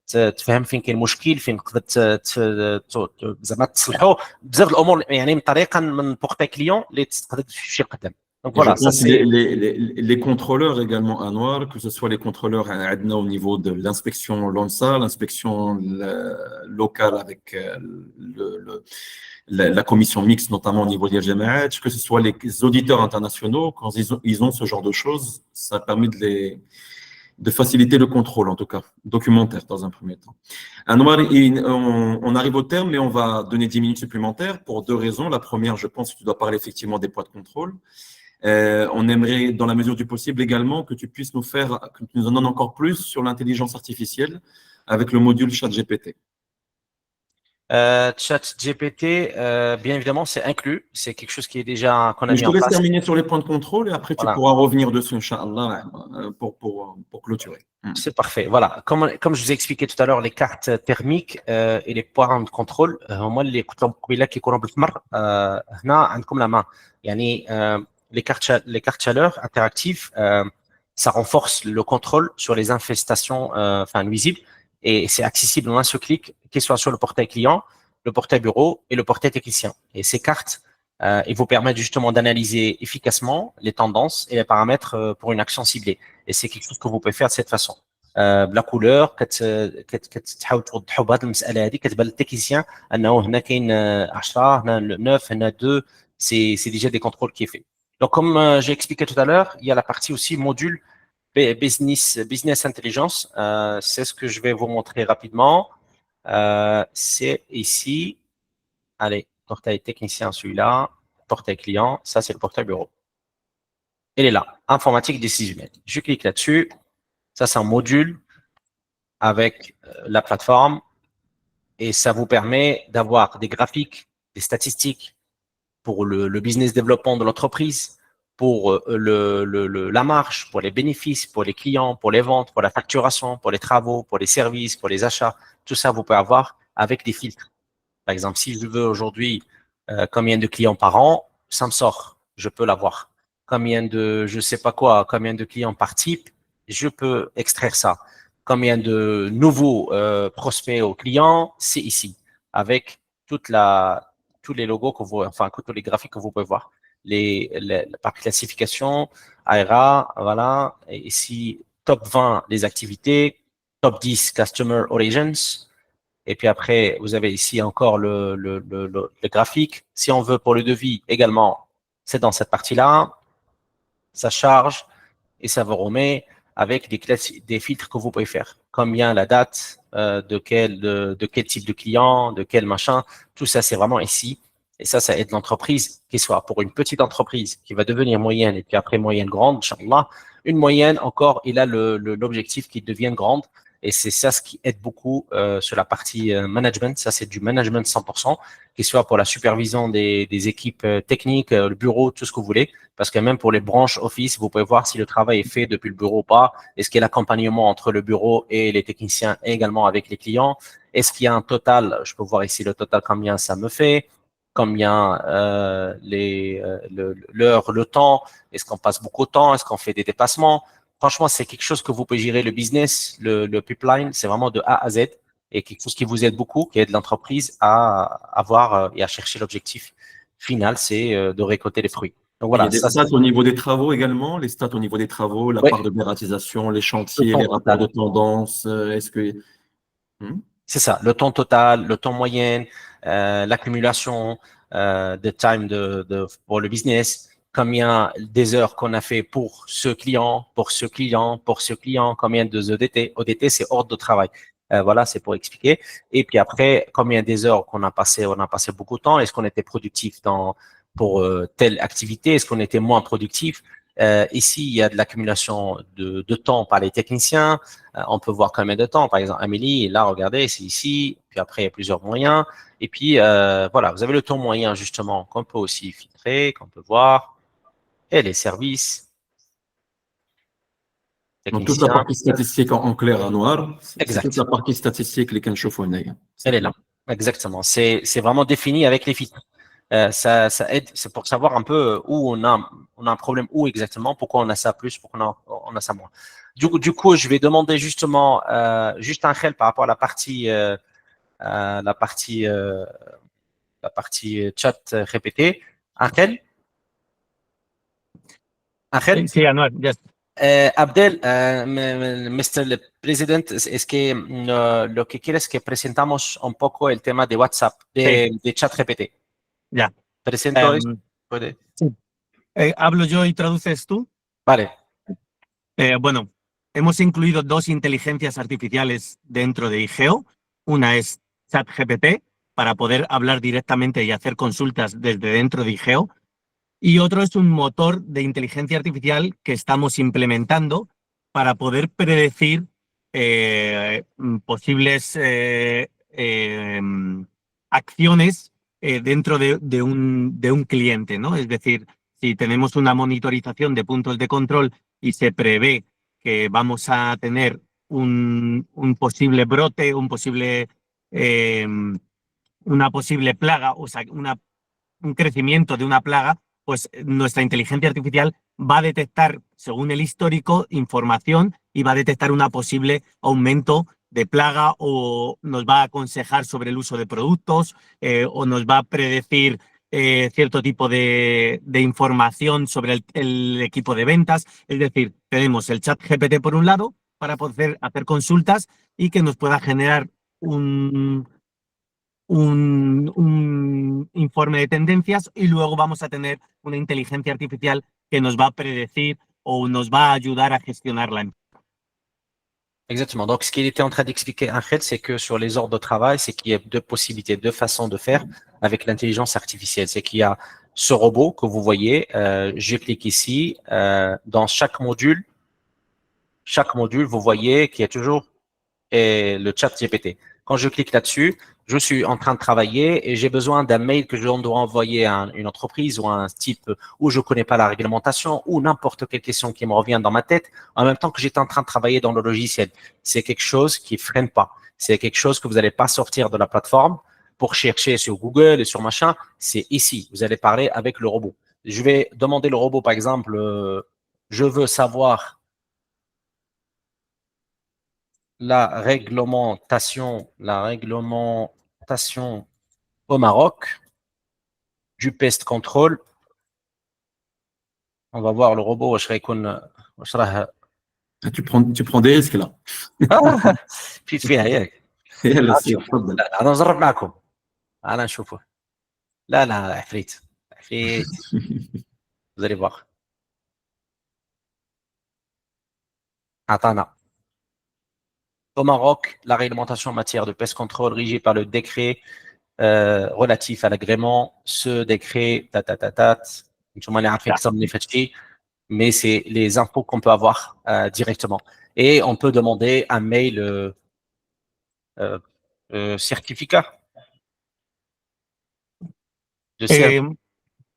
S4: تفهم فين كاين المشكل فين تقدر زعما تصلحوا بزاف الامور يعني من طريقه من بورتاي كليون اللي تقدر تمشي قدام. Donc
S2: Et je
S4: voilà, ça
S2: pense
S4: c'est
S2: les contrôleurs également à Noir, que ce soit les contrôleurs à Adna au niveau de l'inspection LONSA, l'inspection locale avec la commission mixte, notamment au niveau de l'IGMH, que ce soit les auditeurs internationaux, quand ils ont ce genre de choses, ça permet de faciliter le contrôle, en tout cas, documentaire dans un premier temps. Anwar, on arrive au terme, mais on va donner 10 minutes supplémentaires pour 2 raisons. La première, je pense que tu dois parler effectivement des poids de contrôle. On aimerait, dans la mesure du possible également, que tu puisses que tu nous en donnes encore plus sur l'intelligence artificielle avec le module ChatGPT.
S4: ChatGPT, bien évidemment, c'est inclus. C'est quelque chose qui est déjà qu'on a mis
S2: Je
S4: en
S2: te laisse
S4: place.
S2: terminer sur les points de contrôle et après tu pourras revenir dessus, Inch'Allah, pour clôturer.
S4: C'est parfait. Voilà. Comme je vous ai expliqué tout à l'heure, les cartes thermiques et les points de contrôle, هما اللي قلت لهم قبيله كيكونوا بالحمر هنا عندكم la main. يعني les cartes chaleur interactives, ça renforce le contrôle sur les infestations nuisibles et c'est accessible en un seul clic, qu'il soit sur le portail client, le portail bureau et le portail technicien. Et ces cartes, ils vous permettent justement d'analyser efficacement les tendances et les paramètres pour une action ciblée. Et c'est quelque chose que vous pouvez faire de cette façon. بلا كولور كتحاول توضحوا بهذه المساله هذه كتبان للتكنيسيان انه هنا كاين 10 هنا 9 هنا 2 c'est déjà des contrôles qui est fait. Donc comme j'ai expliqué tout à l'heure, il y a la partie aussi module business intelligence, c'est ce que je vais vous montrer rapidement. C'est ici, allez, portail technicien celui-là, portail client, ça c'est le portail bureau. Il est là, informatique décisionnelle. Je clique là-dessus. Ça, c'est un module avec la plateforme et ça vous permet d'avoir des graphiques, des statistiques pour le business développement de l'entreprise, pour la marge, pour les bénéfices, pour les clients, pour les ventes, pour la facturation, pour les travaux, pour les services, pour les achats. Tout ça, vous pouvez avoir avec des filtres. Par exemple, si je veux aujourd'hui combien de clients par an, ça me sort, je peux l'avoir. Combien de, je sais pas quoi, combien de clients par type, je peux extraire ça. Combien de nouveaux prospects aux clients, c'est ici, avec tous les logos que vous, enfin, tous les graphiques que vous pouvez voir. Par classification, ARA, voilà, et ici, top 20 les activités, top 10 Customer Origins, et puis après, vous avez ici encore le graphique. Si on veut pour le devis également, c'est dans cette partie-là, ça charge et ça vous remet avec des filtres que vous pouvez faire. Combien la date, de quel type de client, de quel machin, tout ça, c'est vraiment ici. Et ça aide l'entreprise, qu'il soit pour une petite entreprise qui va devenir moyenne et puis après moyenne grande, Inch'Allah. Une moyenne, encore, il a l'objectif qu'il devienne grande. Et c'est ça ce qui aide beaucoup sur la partie management. Ça, c'est du management 100%, qu'il soit pour la supervision des équipes techniques, le bureau, tout ce que vous voulez. Parce que même pour les branches Office, vous pouvez voir si le travail est fait depuis le bureau ou pas. Est-ce qu'il y a l'accompagnement entre le bureau et les techniciens et également avec les clients? Est-ce qu'il y a un total? Je peux voir ici le total, combien ça me fait, combien l'heure, le temps. Est-ce qu'on passe beaucoup de temps? Est-ce qu'on fait des dépassements? Franchement, c'est quelque chose que vous pouvez gérer le business, le pipeline, c'est vraiment de A à Z et quelque chose qui vous aide beaucoup, qui aide l'entreprise à avoir et à chercher l'objectif final, c'est de récolter les fruits. Donc
S2: Il y
S4: voilà,
S2: a des
S4: ça
S2: stats au niveau des travaux également, les stats au niveau des travaux, la
S4: Oui.
S2: part de bureautisation, les
S4: Le
S2: chantiers,
S4: temps
S2: les rapports
S4: total.
S2: de tendance. Est-ce que.
S4: C'est ça, le temps total, le temps moyen, l'accumulation de time pour le business, combien des heures qu'on a fait pour ce client, pour ce client, pour ce client, combien de ODT. ODT, c'est ordre de travail. Voilà, c'est pour expliquer. Et puis après, combien des heures qu'on a passé, on a passé beaucoup de temps. Est-ce qu'on était productif pour telle activité? Est-ce qu'on était moins productif? Ici, il y a de l'accumulation de temps par les techniciens. On peut voir combien de temps. Par exemple, Amélie, là, regardez, c'est ici. Puis après, il y a plusieurs moyens. Et puis, voilà, vous avez le temps moyen, justement, qu'on peut aussi filtrer, qu'on peut voir. Et les services.
S2: Donc, toute la partie statistique en clair à noir, c'est
S4: Exact.
S2: toute la partie statistique, les كنشوفوا.
S4: Elle est là. Exactement. C'est vraiment défini avec les filtres. Ça aide, c'est pour savoir un peu où on a un problème, où exactement, pourquoi on a ça plus, pourquoi on a ça moins. Du coup, je vais demander justement juste un khel par rapport à la partie chat répété. Un khel? Un khel?
S3: Sí, Anwar, yes.
S4: Abdel, Mr. President, es que lo que quiero es que presentamos un poco el tema de WhatsApp, de chat GPT.
S3: Ya.
S4: Presento esto. ¿Puede?
S3: Sí. ¿Hablo yo y traduces tú?
S4: Vale.
S3: Bueno, hemos incluido dos inteligencias artificiales dentro de IGEO. Una es ChatGPT, para poder hablar directamente y hacer consultas desde dentro de IGEO. Y otro es un motor de inteligencia artificial que estamos implementando para poder predecir posibles acciones dentro de un cliente, ¿no? Es decir, si tenemos una monitorización de puntos de control y se prevé que vamos a tener un posible brote, una posible plaga, o sea, un crecimiento de una plaga, pues nuestra inteligencia artificial va a detectar, según el histórico, información y va a detectar un posible aumento de plaga o nos va a aconsejar sobre el uso de productos o nos va a predecir cierto tipo de información sobre el equipo de ventas. Es decir, tenemos el chat GPT por un lado para poder hacer consultas y que nos pueda generar un informe de tendencias y luego vamos a tener una inteligencia artificial que nos va a predecir o nos va a ayudar a gestionar la empresa.
S4: Exactement. Donc, ce qu'il était en train d'expliquer, Angel, c'est que sur les ordres de travail, c'est qu'il y a deux possibilités, deux façons de faire avec l'intelligence artificielle. C'est qu'il y a ce robot que vous voyez, je clique ici, dans chaque module, vous voyez qu'il y a toujours le chat GPT. Quand je clique là-dessus, je suis en train de travailler et j'ai besoin d'un mail que je dois envoyer à une entreprise ou à un type où je ne connais pas la réglementation ou n'importe quelle question qui me revient dans ma tête en même temps que j'étais en train de travailler dans le logiciel. C'est quelque chose qui ne freine pas. C'est quelque chose que vous n'allez pas sortir de la plateforme pour chercher sur Google et sur machin. C'est ici. Vous allez parler avec le robot. Je vais demander le robot, par exemple, je veux savoir la réglementation au Maroc du pest control. On va voir le robot.
S2: Tu prends des risques là.
S4: في فيها ياك.
S2: يلا سير تفضل.
S4: انا نجرب معكم. انا نشوفه. لا عفريت. Vous allez voir. Attends. Au Maroc, la réglementation en matière de pest control régie par le décret relatif à l'agrément. Ce décret, mais c'est les infos qu'on peut avoir directement. Et on peut demander un mail certificat. Je sais.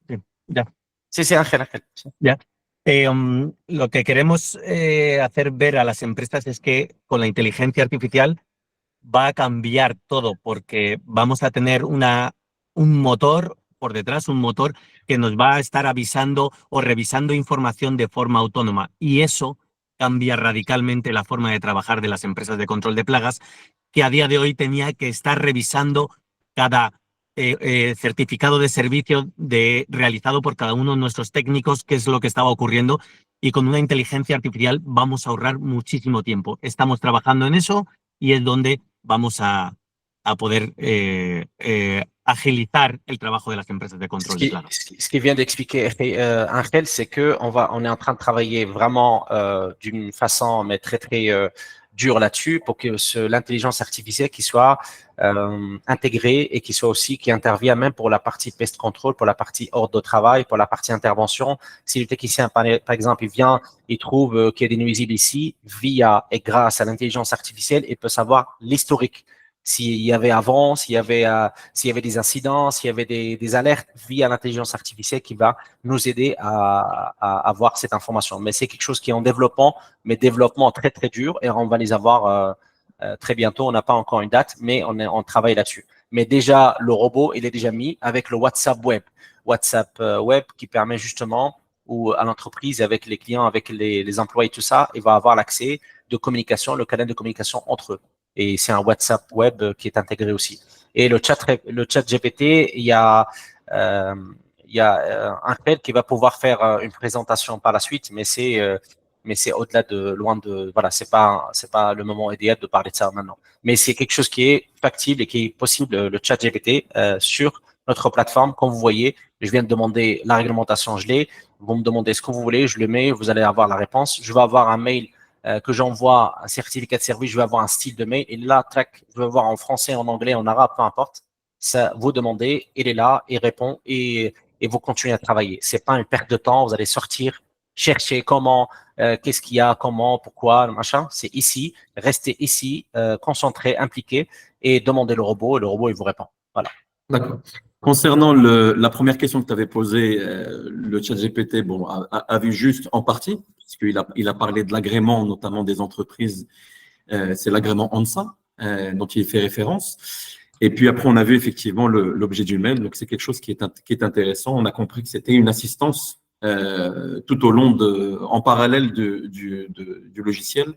S3: Sí, ya.
S4: Sí, Ángel.
S3: Ya. Lo que queremos hacer ver a las empresas es que con la inteligencia artificial va a cambiar todo, porque vamos a tener un motor por detrás, un motor que nos va a estar avisando o revisando información de forma autónoma. Y eso cambia radicalmente la forma de trabajar de las empresas de control de plagas, que a día de hoy tenía que estar revisando cada certificado de servicio realizado por cada uno de nuestros técnicos, qué es lo que estaba ocurriendo. Y con una inteligencia artificial vamos a ahorrar muchísimo tiempo. Estamos trabajando en eso y es donde vamos a poder agilizar el trabajo de las empresas de control de plagas.
S4: Ce qui vient d'expliquer Angel, c'est que on est en train de travailler vraiment d'une façon mais très dure là-dessus pour que l'intelligence artificielle qui soit intégrée et qui intervient même pour la partie pest control, pour la partie ordre de travail, pour la partie intervention. Si le technicien, par exemple, il vient, il trouve qu'il y a des nuisibles ici, via et grâce à l'intelligence artificielle, il peut savoir l'historique. S'il y avait avant, s'il y avait des incidents, s'il y avait des alertes via l'intelligence artificielle qui va nous aider à avoir cette information. Mais c'est quelque chose qui est en développement, mais développement très dur et on va les avoir très bientôt. On n'a pas encore une date, mais on travaille là-dessus. Mais déjà, le robot, il est déjà mis avec le WhatsApp web. WhatsApp web qui permet justement ou à l'entreprise, avec les clients, avec les employés, tout ça, il va avoir l'accès de communication, le canal de communication entre eux. Et c'est un WhatsApp web qui est intégré aussi. Et le chat GPT, il y a un tel qui va pouvoir faire une présentation par la suite, mais c'est au-delà loin de, voilà, c'est pas le moment idéal de parler de ça maintenant. Mais c'est quelque chose qui est factible et qui est possible, le chat GPT, sur notre plateforme. Comme vous voyez, je viens de demander la réglementation, je l'ai. Vous me demandez ce que vous voulez, je le mets, vous allez avoir la réponse. Je vais avoir un mail que j'envoie, un certificat de service, je vais avoir un style de mail. Et là, track, je vais voir en français, en anglais, en arabe, peu importe. Ça, vous demandez, il est là, il répond et vous continuez à travailler. C'est pas une perte de temps, vous allez sortir, chercher comment, qu'est-ce qu'il y a, comment, pourquoi, machin. C'est ici, restez ici, concentré, impliqué et demandez le robot et le robot, il vous répond. Voilà.
S2: D'accord. Concernant la première question que tu avais posée, le ChatGPT a vu juste en partie, puisqu'il a parlé de l'agrément, notamment des entreprises. C'est l'agrément ANSA dont il fait référence. Et puis après, on a vu effectivement l'objet du mail. Donc, c'est quelque chose qui est intéressant. On a compris que c'était une assistance tout au long en parallèle du logiciel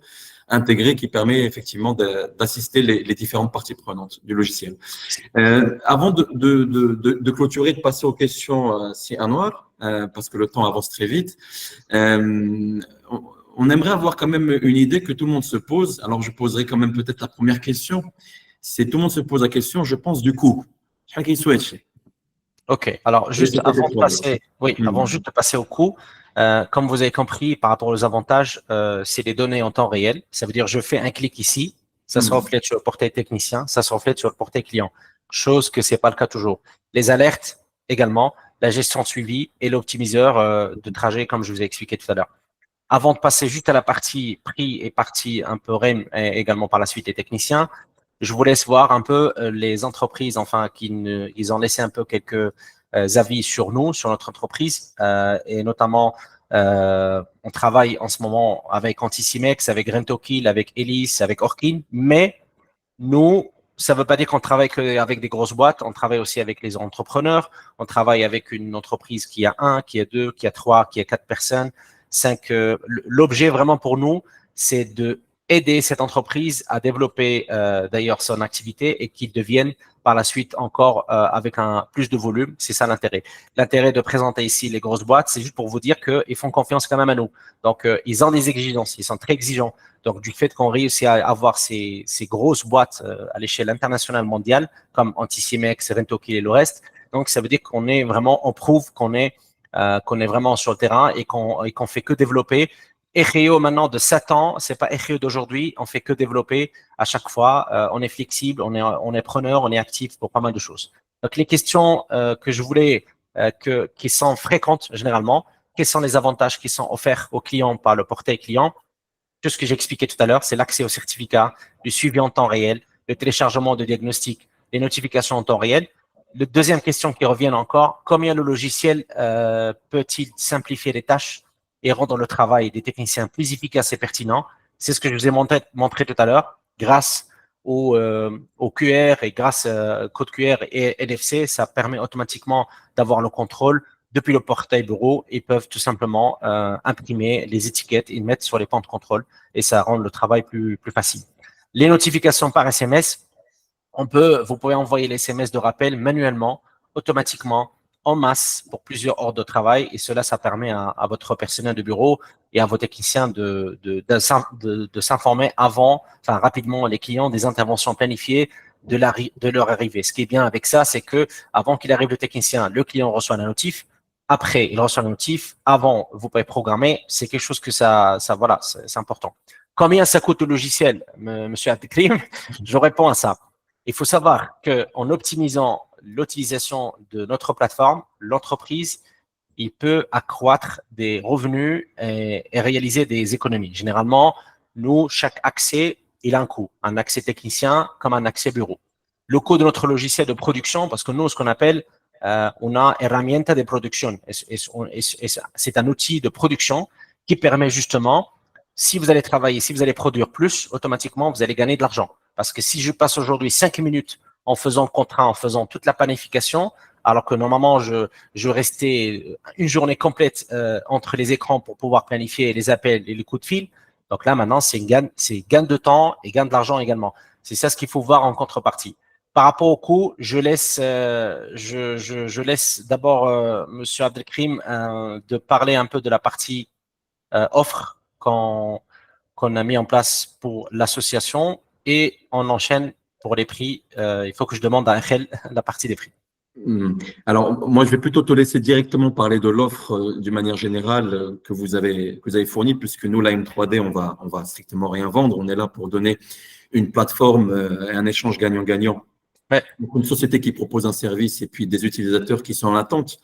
S2: intégré qui permet effectivement d'assister les différentes parties prenantes du logiciel. Avant de clôturer, de passer aux questions, si Anwar, parce que le temps avance très vite, on aimerait avoir quand même une idée que tout le monde se pose. Alors, je poserai quand même peut-être la première question. C'est tout le monde se pose la question, je pense, du coût.
S4: Ok, alors juste avant juste de passer au coût, comme vous avez compris, par rapport aux avantages, c'est les données en temps réel. Ça veut dire je fais un clic ici, ça se reflète sur le portail technicien, ça se reflète sur le portail client, chose que c'est pas le cas toujours. Les alertes également, la gestion de suivi et l'optimiseur de trajet, comme je vous ai expliqué tout à l'heure. Avant de passer juste à la partie prix et partie un peu REM, et également par la suite les techniciens, je vous laisse voir un peu les entreprises, enfin, ils ont laissé un peu quelques avis sur nous, sur notre entreprise, et notamment, on travaille en ce moment avec Anticimex, avec Rentokill, avec Elis, avec Orkin, mais nous, ça ne veut pas dire qu'on travaille avec des grosses boîtes, on travaille aussi avec les entrepreneurs, on travaille avec une entreprise qui a 1, qui a 2, qui a 3, qui a 4 personnes, 5. L'objet vraiment pour nous, c'est de aider cette entreprise à développer d'ailleurs son activité et qu'il devienne par la suite encore avec plus de volume. C'est ça l'intérêt. L'intérêt de présenter ici les grosses boîtes, c'est juste pour vous dire qu'ils font confiance quand même à nous. Donc, ils ont des exigences, ils sont très exigeants. Donc, du fait qu'on réussit à avoir ces grosses boîtes à l'échelle internationale mondiale, comme Anticimex, Rentokill et le reste, donc ça veut dire qu'on est vraiment, on prouve qu'on est vraiment sur le terrain et qu'on fait que développer. Echeo maintenant de 7 ans, c'est pas Echeo d'aujourd'hui, on fait que développer à chaque fois, on est flexible, on est preneur, on est actif pour pas mal de choses. Donc les questions que je voulais, qui sont fréquentes généralement, quels sont les avantages qui sont offerts aux clients par le portail client. Tout ce que j'expliquais tout à l'heure, c'est l'accès au certificat, le suivi en temps réel, le téléchargement de diagnostics, les notifications en temps réel. La deuxième question qui revient encore, combien le logiciel peut-il simplifier les tâches et rendre le travail des techniciens plus efficace et pertinent? C'est ce que je vous ai montré tout à l'heure. Grâce au QR et grâce au code QR et NFC, ça permet automatiquement d'avoir le contrôle depuis le portail bureau. Ils peuvent tout simplement imprimer les étiquettes et mettre sur les pans de contrôle et ça rend le travail plus facile. Les notifications par SMS, vous pouvez envoyer les SMS de rappel manuellement, automatiquement, en masse pour plusieurs heures de travail et cela, ça permet à votre personnel de bureau et à vos techniciens de s'informer rapidement les clients des interventions planifiées de leur arrivée. Ce qui est bien avec ça, c'est que avant qu'il arrive le technicien, le client reçoit la notif. Après, il reçoit la notif. Avant, vous pouvez programmer. C'est quelque chose que voilà, c'est important. Combien ça coûte le logiciel, monsieur Abdelkrim? Je réponds à ça. Il faut savoir qu'en optimisant l'utilisation de notre plateforme, l'entreprise, il peut accroître des revenus et réaliser des économies. Généralement, nous, chaque accès, il a un coût. Un accès technicien comme un accès bureau. Le coût de notre logiciel de production, parce que nous, ce qu'on appelle una herramienta de production. C'est un outil de production qui permet justement, si vous allez travailler, si vous allez produire plus, automatiquement, vous allez gagner de l'argent. Parce que si je passe aujourd'hui 5 minutes en faisant le contrat, en faisant toute la planification, alors que normalement, je restais une journée complète entre les écrans pour pouvoir planifier les appels et les coups de fil. Donc là, maintenant, c'est gain de temps et gain de l'argent également. C'est ça ce qu'il faut voir en contrepartie. Par rapport au coût, je laisse d'abord Monsieur Abdelkrim de parler un peu de la partie offre qu'on a mis en place pour l'association et on enchaîne pour les prix. Il faut que je demande à Angel la partie des prix.
S2: Alors, moi, je vais plutôt te laisser directement parler de l'offre d'une manière générale que vous avez fournie, puisque nous, la M3D, on va strictement rien vendre. On est là pour donner une plateforme et un échange gagnant-gagnant.
S4: Ouais.
S2: Donc, une société qui propose un service et puis des utilisateurs qui sont en attente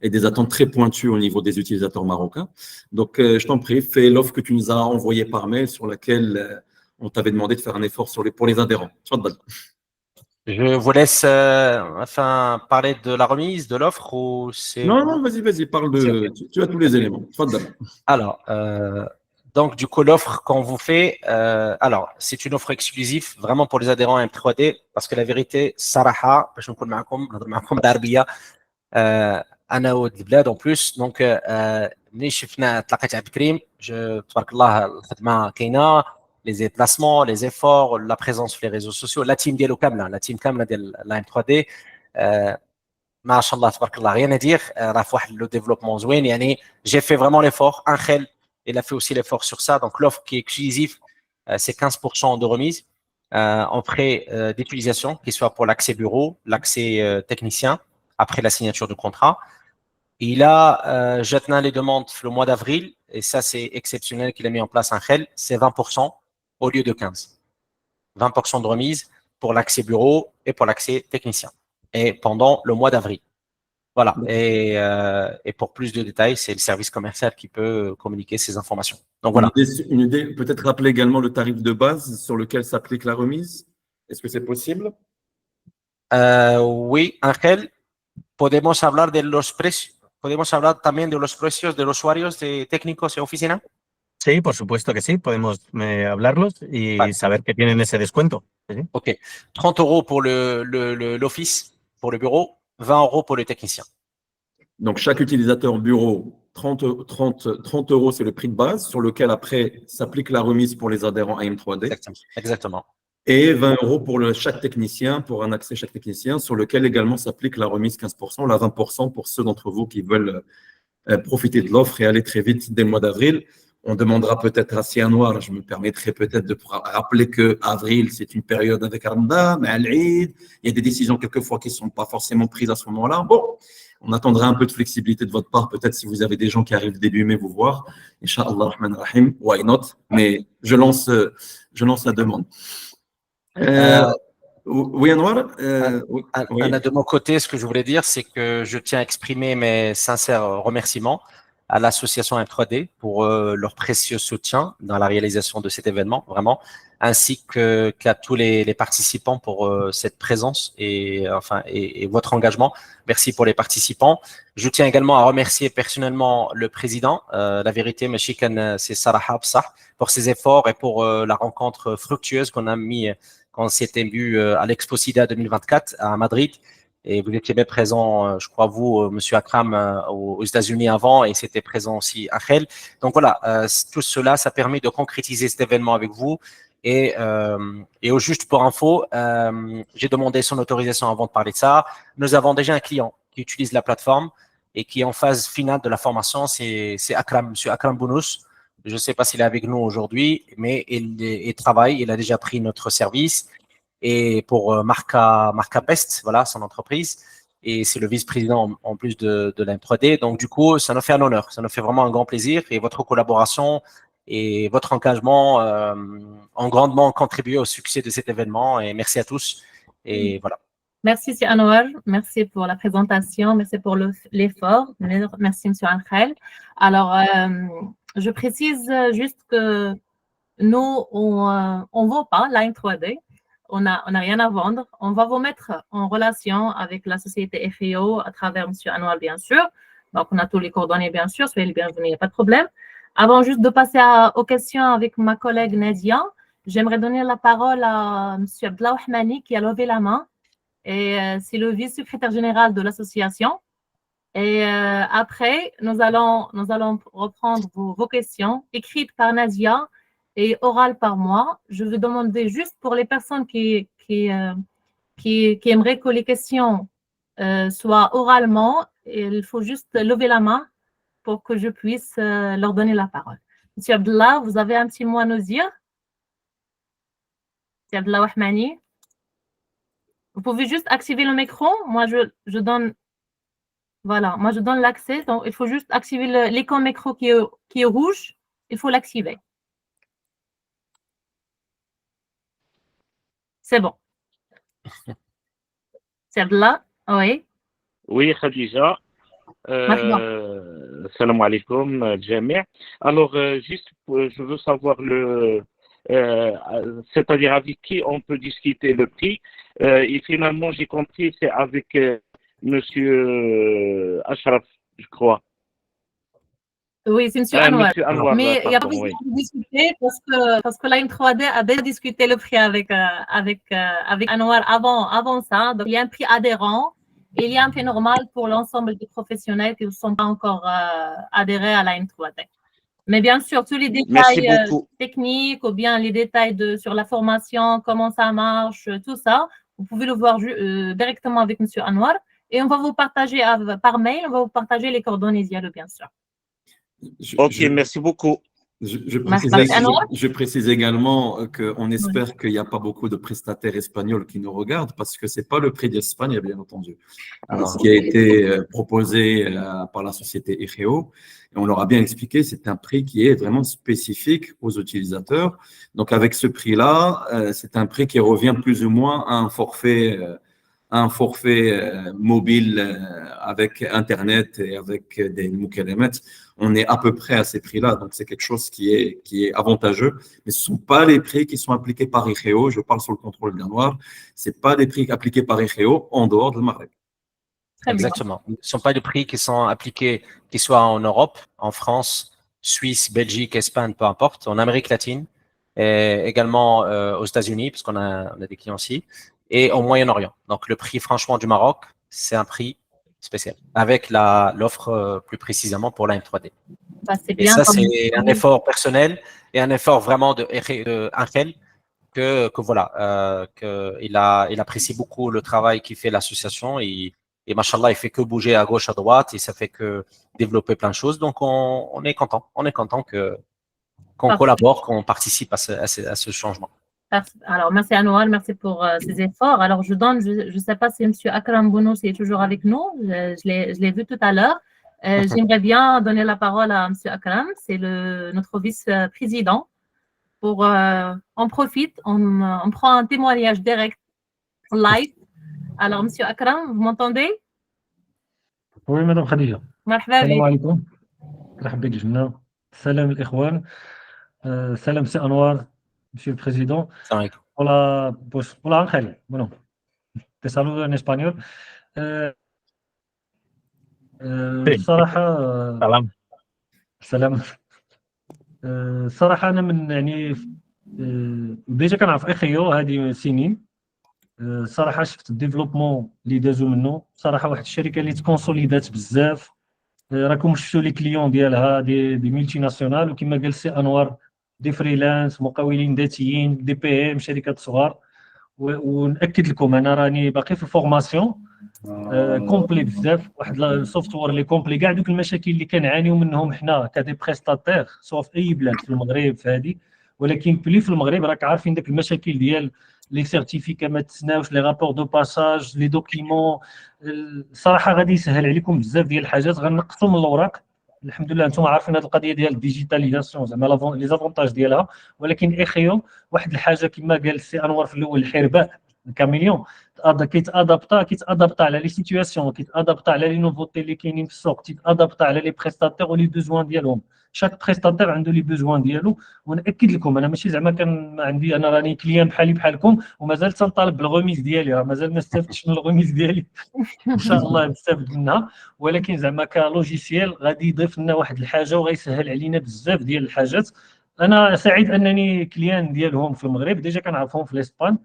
S2: et des attentes très pointues au niveau des utilisateurs marocains. Donc, je t'en prie, fais l'offre que tu nous as envoyée par mail sur laquelle on t'avait demandé de faire un effort pour les adhérents.
S4: Je vous laisse parler de la remise, de l'offre ou c'est…
S2: Non, vas-y, parle de… Tu as tous les éléments.
S4: Alors, donc du coup, l'offre qu'on vous fait, alors, c'est une offre exclusive vraiment pour les adhérents à M3D parce que la vérité, Saraha, je نكون معكم بالعربية أنا والبلاد en plus. Donc, ملي شفنا تلاقيت عبد الكريم تبارك الله الخدمة كاينة. Les déplacements, les efforts, la présence sur les réseaux sociaux, la team ديالو كامله, la team كامله ديال la M3D, ما شاء الله تبارك الله, rien à dire, راه في واحد le développement زوين. يعني j'ai fait vraiment l'effort. Angel, il a fait aussi l'effort sur ça. Donc l'offre qui est exclusive, c'est 15% de remise en frais d'utilisation, qu'il soit pour l'accès bureau, l'accès technicien après la signature de contrat. Il a jeté les demandes le mois d'avril et ça c'est exceptionnel qu'il a mis en place Angel, c'est 20% au lieu de 15. 20% de remise pour l'accès bureau et pour l'accès technicien. Et pendant le mois d'avril. Voilà. Et pour plus de détails, c'est le service commercial qui peut communiquer ces informations. Donc voilà.
S2: Une idée, peut-être rappeler également le tarif de base sur lequel s'applique la remise. Est-ce que c'est possible?
S4: Oui, Angel, podemos hablar de los precios. ¿Podemos hablar también de los precios de los usuarios de técnicos y oficina?
S3: Sí, por supuesto que sí. Podemos hablarlos y saber que tienen ese descuento. ¿Sí?
S4: OK. 30 € pour l'office, pour le bureau, 20 € pour le technicien.
S2: Donc, chaque utilisateur bureau, 30 €, c'est le prix de base sur lequel après s'applique la remise pour les adhérents à M3D.
S4: Exactement.
S2: Et 20 € pour chaque technicien, pour un accès chaque technicien, sur lequel également s'applique la remise 15%, la 20% pour ceux d'entre vous qui veulent profiter de l'offre et aller très vite dès le mois d'avril. On demandera peut-être à Ciel Noir, je me permettrai peut-être de rappeler que avril, c'est une période avec Ramadan, il y a des décisions quelquefois qui ne sont pas forcément prises à ce moment-là. Bon, on attendra un peu de flexibilité de votre part, peut-être si vous avez des gens qui arrivent début mai vous voir. Inch'Allah, Rahman Rahim, why not? Mais je lance la demande. Oui, Anwar.
S4: De mon côté, ce que je voulais dire, c'est que je tiens à exprimer mes sincères remerciements à l'association M3D pour leur précieux soutien dans la réalisation de cet événement, vraiment, ainsi qu'à tous les participants pour cette présence et votre engagement. Merci pour les participants. Je tiens également à remercier personnellement le président. La vérité, Meshikan, c'est Sarah Bsah, pour ses efforts et pour la rencontre fructueuse qu'on a mis quand s'était vu à l'Expo SIDA 2024 à Madrid. Et vous étiez bien présent, je crois, vous, Monsieur Akram, aux États-Unis avant, et c'était présent aussi Achel. Donc voilà, tout cela, ça permet de concrétiser cet événement avec vous. Et au juste pour info, j'ai demandé son autorisation avant de parler de ça. Nous avons déjà un client qui utilise la plateforme et qui est en phase finale de la formation, c'est Akram, Monsieur Akram Bounous. Je ne sais pas s'il est avec nous aujourd'hui, mais il travaille, il a déjà pris notre service. Et pour Marca Pest, voilà, son entreprise. Et c'est le vice-président en plus de la M3D. Donc, du coup, ça nous fait un honneur. Ça nous fait vraiment un grand plaisir. Et votre collaboration et votre engagement ont grandement contribué au succès de cet événement. Et merci à tous. Et voilà.
S1: Merci, M. Anouar. Merci pour la présentation. Merci pour l'effort. Merci, M. Angel. Alors, je précise juste que nous, on ne vend pas la M3D. On n'a rien à vendre. On va vous mettre en relation avec la société FEO à travers M. Anouar, bien sûr. Donc, on a tous les coordonnées, bien sûr. Soyez les bienvenus, il n'y a pas de problème. Avant juste de passer aux questions avec ma collègue Nadia, j'aimerais donner la parole à M. Abdellah Ouhmani qui a levé la main. Et c'est le vice-secrétaire général de l'association. Et après, nous allons reprendre vos questions écrites par Nadia et orales par moi. Je vais demander juste pour les personnes qui aimeraient que les questions soient oralement, il faut juste lever la main pour que je puisse leur donner la parole. Monsieur Abdallah, vous avez un petit mot à nous dire? Monsieur Abdallah Ouhmani. Vous pouvez juste activer le micro. Moi, je donne... Voilà, moi, je donne l'accès. Donc, il faut juste activer l'écran micro qui est rouge. Il faut l'activer. C'est bon. C'est là? Oui.
S6: Oui, Khadija. Salam alaikum, Jamia. Alors, juste, je veux savoir c'est-à-dire avec qui on peut discuter le prix. Et finalement, j'ai compris, c'est avec Monsieur Ashraf, je crois.
S1: Oui, c'est Monsieur Anouar.
S6: Monsieur Anouar,
S1: mais il n'y a pas besoin de discuter parce que la M3D a déjà discuté le prix avec Anouar avant ça. Donc, il y a un prix adhérent et il y a un prix normal pour l'ensemble des professionnels qui ne sont pas encore adhérés à la M3D. Mais bien sûr, tous les détails techniques ou bien les détails sur la formation, comment ça marche, tout ça, vous pouvez le voir directement avec Monsieur Anouar. Et on va vous partager par mail, on va vous partager les coordonnées dialogue, bien sûr.
S6: Merci beaucoup.
S2: Je précise également qu'on espère qu'il n'y a pas beaucoup de prestataires espagnols qui nous regardent parce que ce n'est pas le prix d'Espagne, bien entendu. Ce qui a été proposé par la société EGEO, et on leur a bien expliqué, c'est un prix qui est vraiment spécifique aux utilisateurs. Donc, avec ce prix-là, c'est un prix qui revient plus ou moins à un forfait mobile avec Internet et avec des mukalamat. On est à peu près à ces prix-là, donc c'est quelque chose qui est avantageux, mais ce ne sont pas les prix qui sont appliqués par EGEO, je parle sous le contrôle d'Anouar, ce n'est pas des prix appliqués par EGEO en dehors du Maghreb.
S4: Exactement. Ce ne sont pas des prix qui sont appliqués, qui soient en Europe, en France, Suisse, Belgique, Espagne, peu importe, en Amérique latine, et également aux États-Unis, parce qu'on a des clients aussi, et au Moyen-Orient. Donc le prix franchement du Maroc, c'est un prix spécial, avec l'offre plus précisément pour la M3D. Et ça, c'est un effort personnel et un effort vraiment de Angel que voilà, qu'il apprécie beaucoup le travail qu'il fait l'association et machallah, il fait que bouger à gauche, à droite et ça fait que développer plein de choses. Donc, on est content. On est content qu'on collabore, qu'on participe à ce changement.
S1: Alors, merci Anouar, merci pour ces efforts. Alors, je ne sais pas si M. Akram Bounous est toujours avec nous. Je l'ai vu tout à l'heure. J'aimerais bien donner la parole à M. Akram. C'est notre vice-président. On profite, on prend un témoignage direct, live. Alors, M. Akram, vous m'entendez?
S7: Oui, Madame Khadija.
S1: Marhaba.
S7: Salam alaikum. مرحبا بك جنة. سلام الإخوان. سلام سي أنوار Monsieur le Président.
S4: السلام عليكم.
S7: Hola, pues, hola Ángel. Bueno, te saludo en español. بصراحة
S3: سلام.
S7: سلام. صراحة أنا من يعني ديجا كنعرف إخيو هذه سنين. صراحة شفت الديفلوبمون اللي دازو منه. صراحة واحد الشركة اللي تكونسوليدات بزاف. راكم شفتوا لي كليون ديالها دي ملتي ناسيونال، وكما قال سي انوار دي فريلانس، مقاولين ذاتيين، دي بي ام، شركات صغار. ونأكد لكم انا راني باقي في الفورماسيون كومبلي بزاف، واحد السوفت وير اللي كومبلي كاع دوك المشاكل اللي كنعانيو منهم حنا كدي بريستاتير سوا في اي بلاد في المغرب في هذه، ولكن بلي في المغرب راك عارفين داك المشاكل ديال لي سيرتيفيكا ما تسناوش، لي رابور دو باساج، لي دوكيمون. الصراحه غادي يسهل عليكم بزاف ديال الحاجات، غنقصوا من الاوراق. الحمد لله انتم عارفين هذه القضيه ديال الديجيتاليزاسيون زعما لي زافونتاج ديالها، ولكن اخيو واحد الحاجه كما قال السي انور في الاول، الحرباء الكاميليون كيتادابتا على لي سيتوياسيون، كيتادابتا على لي نوفوتي اللي كاينين في السوق، كيتادابتا على لي بريستاتير ولي بوزوان ديالهم. شاك بريستاتير عنده لي بوزوان ديالو. ونأكد لكم انا ماشي زعما كان عندي، انا راني كليان بحالي بحالكم ومازال تنطالب بالغوميز ديالي، راه مازال ما استفدتش من الغوميز ديالي. ان شاء الله نستافد منها، ولكن زعما كلوجيسيال غادي يضيف لنا واحد الحاجه وغيسهل علينا بزاف ديال الحاجات. انا سعيد انني كليان ديالهم في المغرب، ديجا كنعرفهم في الاسبان،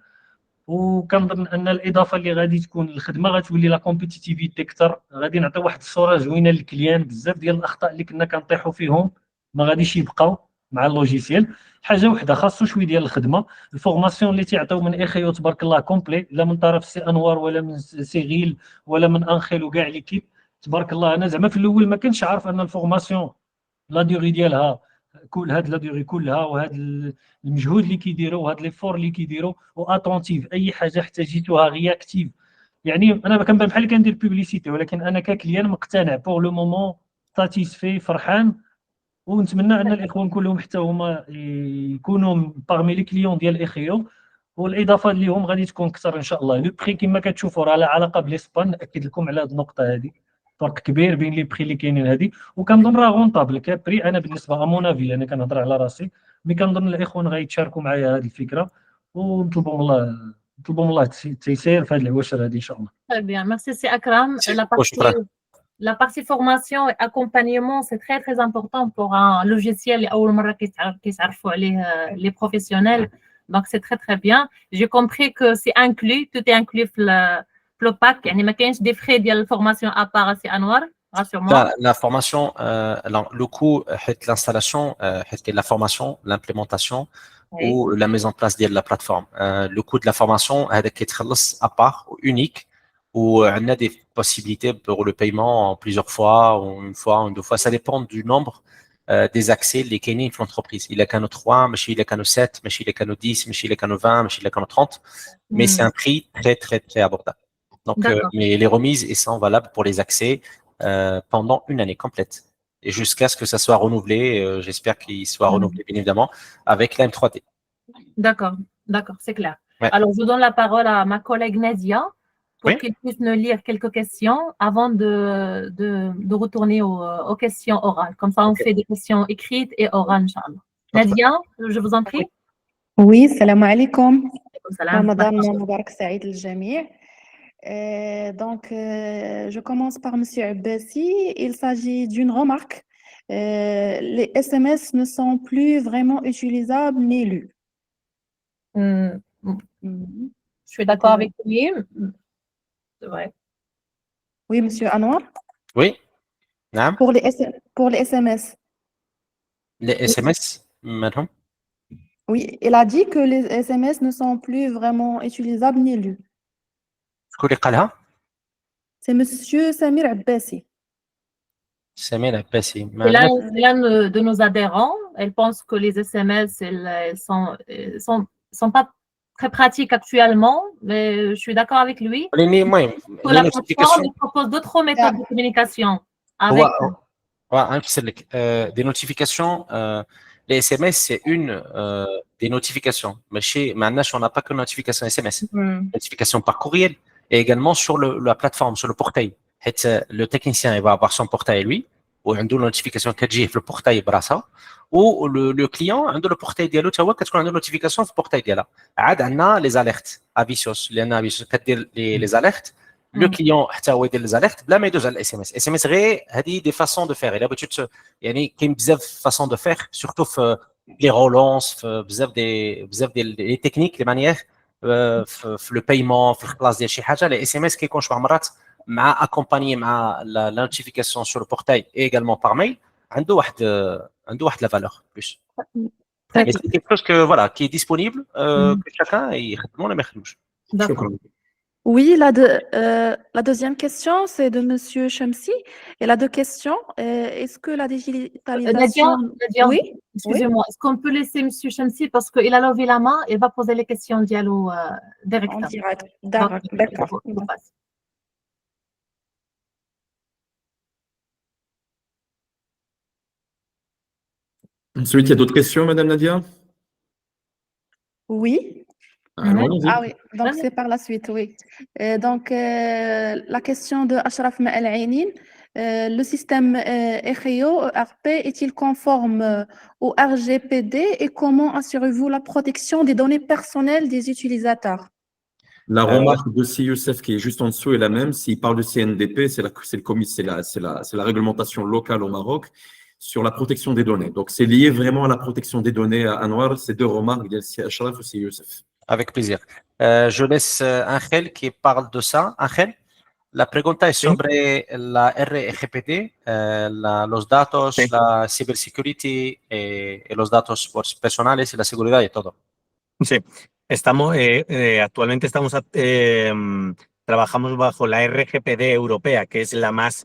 S7: وكنظن ان الاضافه اللي غادي تكون الخدمه غتولي لا كومبيتيتيفيتي اكثر، غادي نعطيو واحد الصوره زوينه للكليان. بزاف ديال الاخطاء اللي كنا كنطيحوا فيهم ما غاديش يبقاو مع اللوجيسيال. حاجه وحده خاصو شويه ديال الخدمه، الفورماسيون اللي تيعطيو من اخيو تبارك الله كومبلي، لا من طرف سي انوار ولا من سيغيل ولا من انخيل وكاع ليكيب تبارك الله. انا زعما في الاول ما كنتش عارف ان الفورماسيون لا ديوري ديالها كل هاد لا ديوري كلها، وهاد المجهود اللي كيديروا وهاد لي فور اللي كيديروا واتونتيف اي حاجه احتاجيتوها رياكتيف. يعني انا كنبان بحال كندير بوبليسيتي، ولكن انا ككليان مقتنع بور لو مومون، ساتيسفي، فرحان. ونتمنى ان الاخوان كلهم حتى هما يكونوا بارمي لي كليون ديال اخيو، والاضافه اللي هم غادي تكون اكثر ان شاء الله. لو بري كما كتشوفوا راه لا علاقه بالاسبان، ناكد لكم على هذه النقطه هذه، فرق كبير بين لي بري اللي كاينين هذه، وكنظن راه غونطابل كبري. انا بالنسبه امون افي انا كنهضر على راسي، مي كنظن الاخوان غيتشاركوا معايا هذه الفكره، ونطلبوا من الله التيسير في هذه العواشر هذه ان شاء الله.
S1: Très bien, merci c'est Akram. La partie formation et accompagnement, c'est très très important pour un logiciel أول مرة كيتعرفوا عليه les professionnels. Donc c'est très très bien. J'ai compris que c'est inclus, tout est inclus في le pack. يعني ما كاينش des frais ديال formation à part سي أنور. Rassure-moi.
S4: La formation, le coût, l'installation, la formation, l'implémentation ou la mise en place de la plateforme. Le coût de la formation, c'est à part, unique, où on a des possibilités pour le paiement en plusieurs fois, ou une fois, ou deux fois. Ça dépend du nombre des accès les gagnés de l'entreprise. Il est qu'à 3, mais il est qu'à 7, mais il est qu'à 10, mais il est qu'à 20, mais il est qu'à 30. Mais c'est un prix très, très, très abordable. Donc, mais les remises sont valables pour les accès pendant une année complète. Et jusqu'à ce que ça soit renouvelé, j'espère qu'il soit renouvelé, bien évidemment, avec la M3D.
S1: D'accord, c'est clair. Ouais. Alors, je donne la parole à ma collègue Nadia pour qu'elle puisse nous lire quelques questions avant de retourner aux questions orales. Comme ça, on fait des questions écrites et orales, Inch'Allah. Nadia, je vous en prie.
S5: Oui, salam alaikum. Ramadan Mubarak Saïd al-Jami'. Donc, je commence par Monsieur Abbassi. Il s'agit d'une remarque. Les SMS ne sont plus vraiment utilisables ni lus.
S1: Je suis d'accord avec lui. C'est vrai.
S5: Oui, Monsieur Anwar.
S4: Oui. Non.
S5: Pour les SMS.
S4: Les SMS, madame.
S5: Oui, il a dit que les SMS ne sont plus vraiment utilisables ni lus. C'est Monsieur Samir Abbassi.
S4: Samir Abbassi.
S1: C'est l'un de nos adhérents. Elle pense que les SMS sont pas très pratiques actuellement, mais je suis d'accord avec lui. La plateforme propose d'autres méthodes de communication. Avec...
S4: des notifications. Les SMS, c'est une des notifications. Mais maintenant, on n'a pas que notification SMS. Notification par courriel. Et également sur la plateforme, sur le portail. Le technicien il va avoir son portail lui, وعنده نوتيفيكاسيون كتجيه في البورتاي براسها ولو كليون عنده لو بورتاي ديالو حتى هو كتكون عنده نوتيفيكاسيون في البورتاي ديالها. عاد عندنا لي زاليرت افيسيوس لان افيسيوس كدير لي زاليرت لو كليون حتى هو يدير لي زاليرت بلا ما يدوز على الاس ام اس. اس ام اس غير هذه دي فاسون دو فير الا بغيتو يعني كاين بزاف فاسون دو فير سورتو في لي رولونس في بزاف ديال لي تكنيك لي مانيير في لو بايمون في الخلاص ديال شي حاجه. لي اس ام اس كيكون شبه مرات مع اكومباني مع لا نوتيفيكاسيون سور البورتاي اي également par mail عنده واحد لا فالور بلوس. Mais c'est quelque chose qui est disponible, que chacun يخدمه ولا ما يخدموش.
S2: شكرا.
S5: Oui, la deuxième question, c'est de Monsieur Chamsi. Elle a deux questions. Est-ce que la digitalisation...
S1: Nadia,
S5: oui,
S1: excusez-moi, est-ce qu'on peut laisser Monsieur Chamsi parce qu'il a levé la main et va poser les questions Diallo
S5: en
S1: directement.
S5: direct. D'accord.
S2: Ensuite, il y a d'autres questions, Madame Nadia?
S5: Oui.
S2: Allons-y.
S5: Ah oui, donc c'est par la suite, oui. Donc, la question de Ashraf Ma'al-Ainin, le système ECHEO, ERP, est-il conforme au RGPD et comment assurez-vous la protection des données personnelles des utilisateurs?
S2: La remarque de Si Youssef qui est juste en dessous est la même. S'il parle de CNDP, c'est la réglementation locale au Maroc sur la protection des données. Donc, c'est lié vraiment à la protection des données à Anwar. Ces deux remarques, Si Ashraf ou Si Youssef.
S4: Avec plaisir. Je laisse Angel qui parle de ça. Angel, la pregunta es sobre la RGPD, los datos, la cybersecurity, los datos personales y la seguridad y todo.
S3: Sí, actualmente trabajamos bajo la RGPD europea, que es la más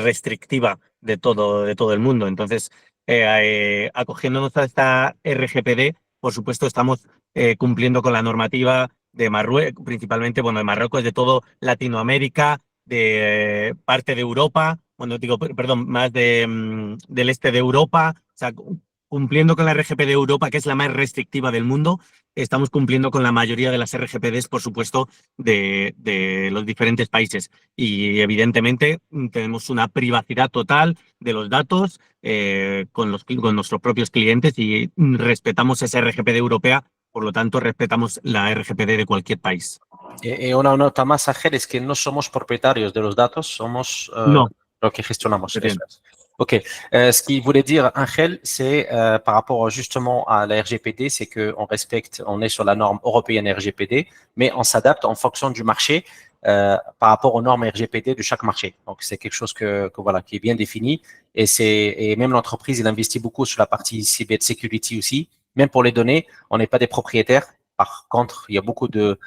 S3: restrictiva de todo el mundo. Entonces, acogiéndonos a esta RGPD, por supuesto, estamos cumpliendo con la normativa de Marruecos, principalmente, de Marruecos, de todo Latinoamérica, de parte de Europa, más del este de Europa, o sea, cumpliendo con la RGPD de Europa, que es la más restrictiva del mundo. Estamos cumpliendo con la mayoría de las RGPDs, por supuesto, de los diferentes países. Y evidentemente tenemos una privacidad total de los datos con nuestros propios clientes y respetamos esa RGPD europea, por lo tanto respetamos la RGPD de cualquier país.
S4: Y una nota más, Ángel, es que no somos propietarios de los datos, somos lo que gestionamos. Ok. Ce qu'il voulait dire, Angel, c'est par rapport justement à la RGPD, c'est on est sur la norme européenne RGPD, mais on s'adapte en fonction du marché par rapport aux normes RGPD de chaque marché. Donc, c'est quelque chose qui est bien défini. Et même l'entreprise, elle investit beaucoup sur la partie cybersecurity aussi. Même pour les données, on n'est pas des propriétaires. Par contre, il y a beaucoup de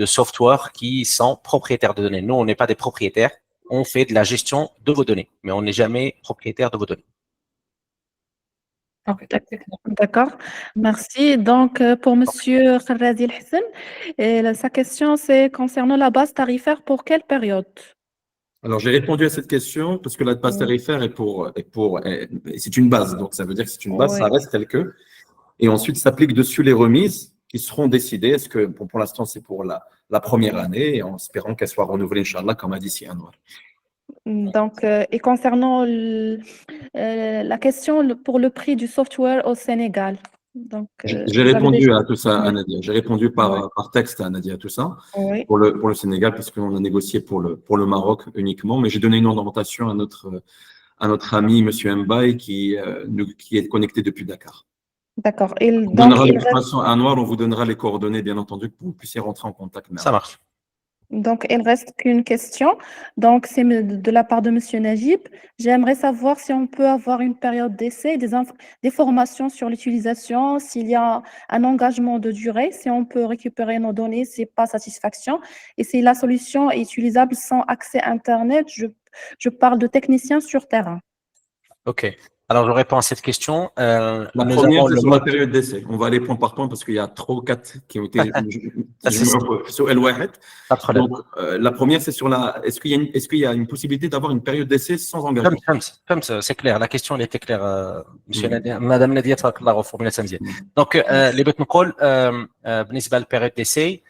S4: software qui sont propriétaires de données. Nous, on n'est pas des propriétaires. On fait de la gestion de vos données, mais on n'est jamais propriétaire de vos données.
S5: D'accord, merci. Donc, pour Monsieur Kharrazi El-Hassan, sa question, c'est concernant la base tarifaire, pour quelle période?
S2: Alors, j'ai répondu à cette question parce que la base tarifaire c'est une base. Donc, ça veut dire que c'est une base, ça reste tel que. Et ensuite, s'appliquent dessus les remises qui seront décidées. Est-ce que, pour l'instant, c'est pour la première année, et en espérant qu'elle soit renouvelée, Inch'Allah, comme a dit Si Anwar.
S5: Donc, et concernant la question pour le prix du software au Sénégal. Donc,
S2: j'ai répondu à tout ça à Nadia. J'ai répondu par texte à Nadia à tout ça pour le Sénégal, puisqu'on a négocié pour le Maroc uniquement. Mais j'ai donné une orientation à notre ami, M. Mbaye, qui est connecté depuis Dakar.
S5: D'accord.
S2: De toute façon, à Anwar, on vous donnera les coordonnées, bien entendu, pour que vous puissiez rentrer en contact.
S4: Ça marche.
S5: Donc, il ne reste qu'une question. Donc, c'est de la part de M. Najib. J'aimerais savoir si on peut avoir une période d'essai, des formations sur l'utilisation, s'il y a un engagement de durée, si on peut récupérer nos données, si pas satisfaction, et si la solution est utilisable sans accès Internet. Je parle de techniciens sur terrain.
S4: OK. Alors, je réponds à cette question.
S2: La première, c'est sur la période d'essai. On va aller point par point parce qu'il y a 3 ou 4 qui ont été sur L1. Donc, la première, c'est sur est-ce qu'il y a une possibilité d'avoir une période d'essai sans engagement?
S4: C'est clair. La question, elle était claire, Madame Nadia. Donc, les bêtes nous collent, la période d'essai,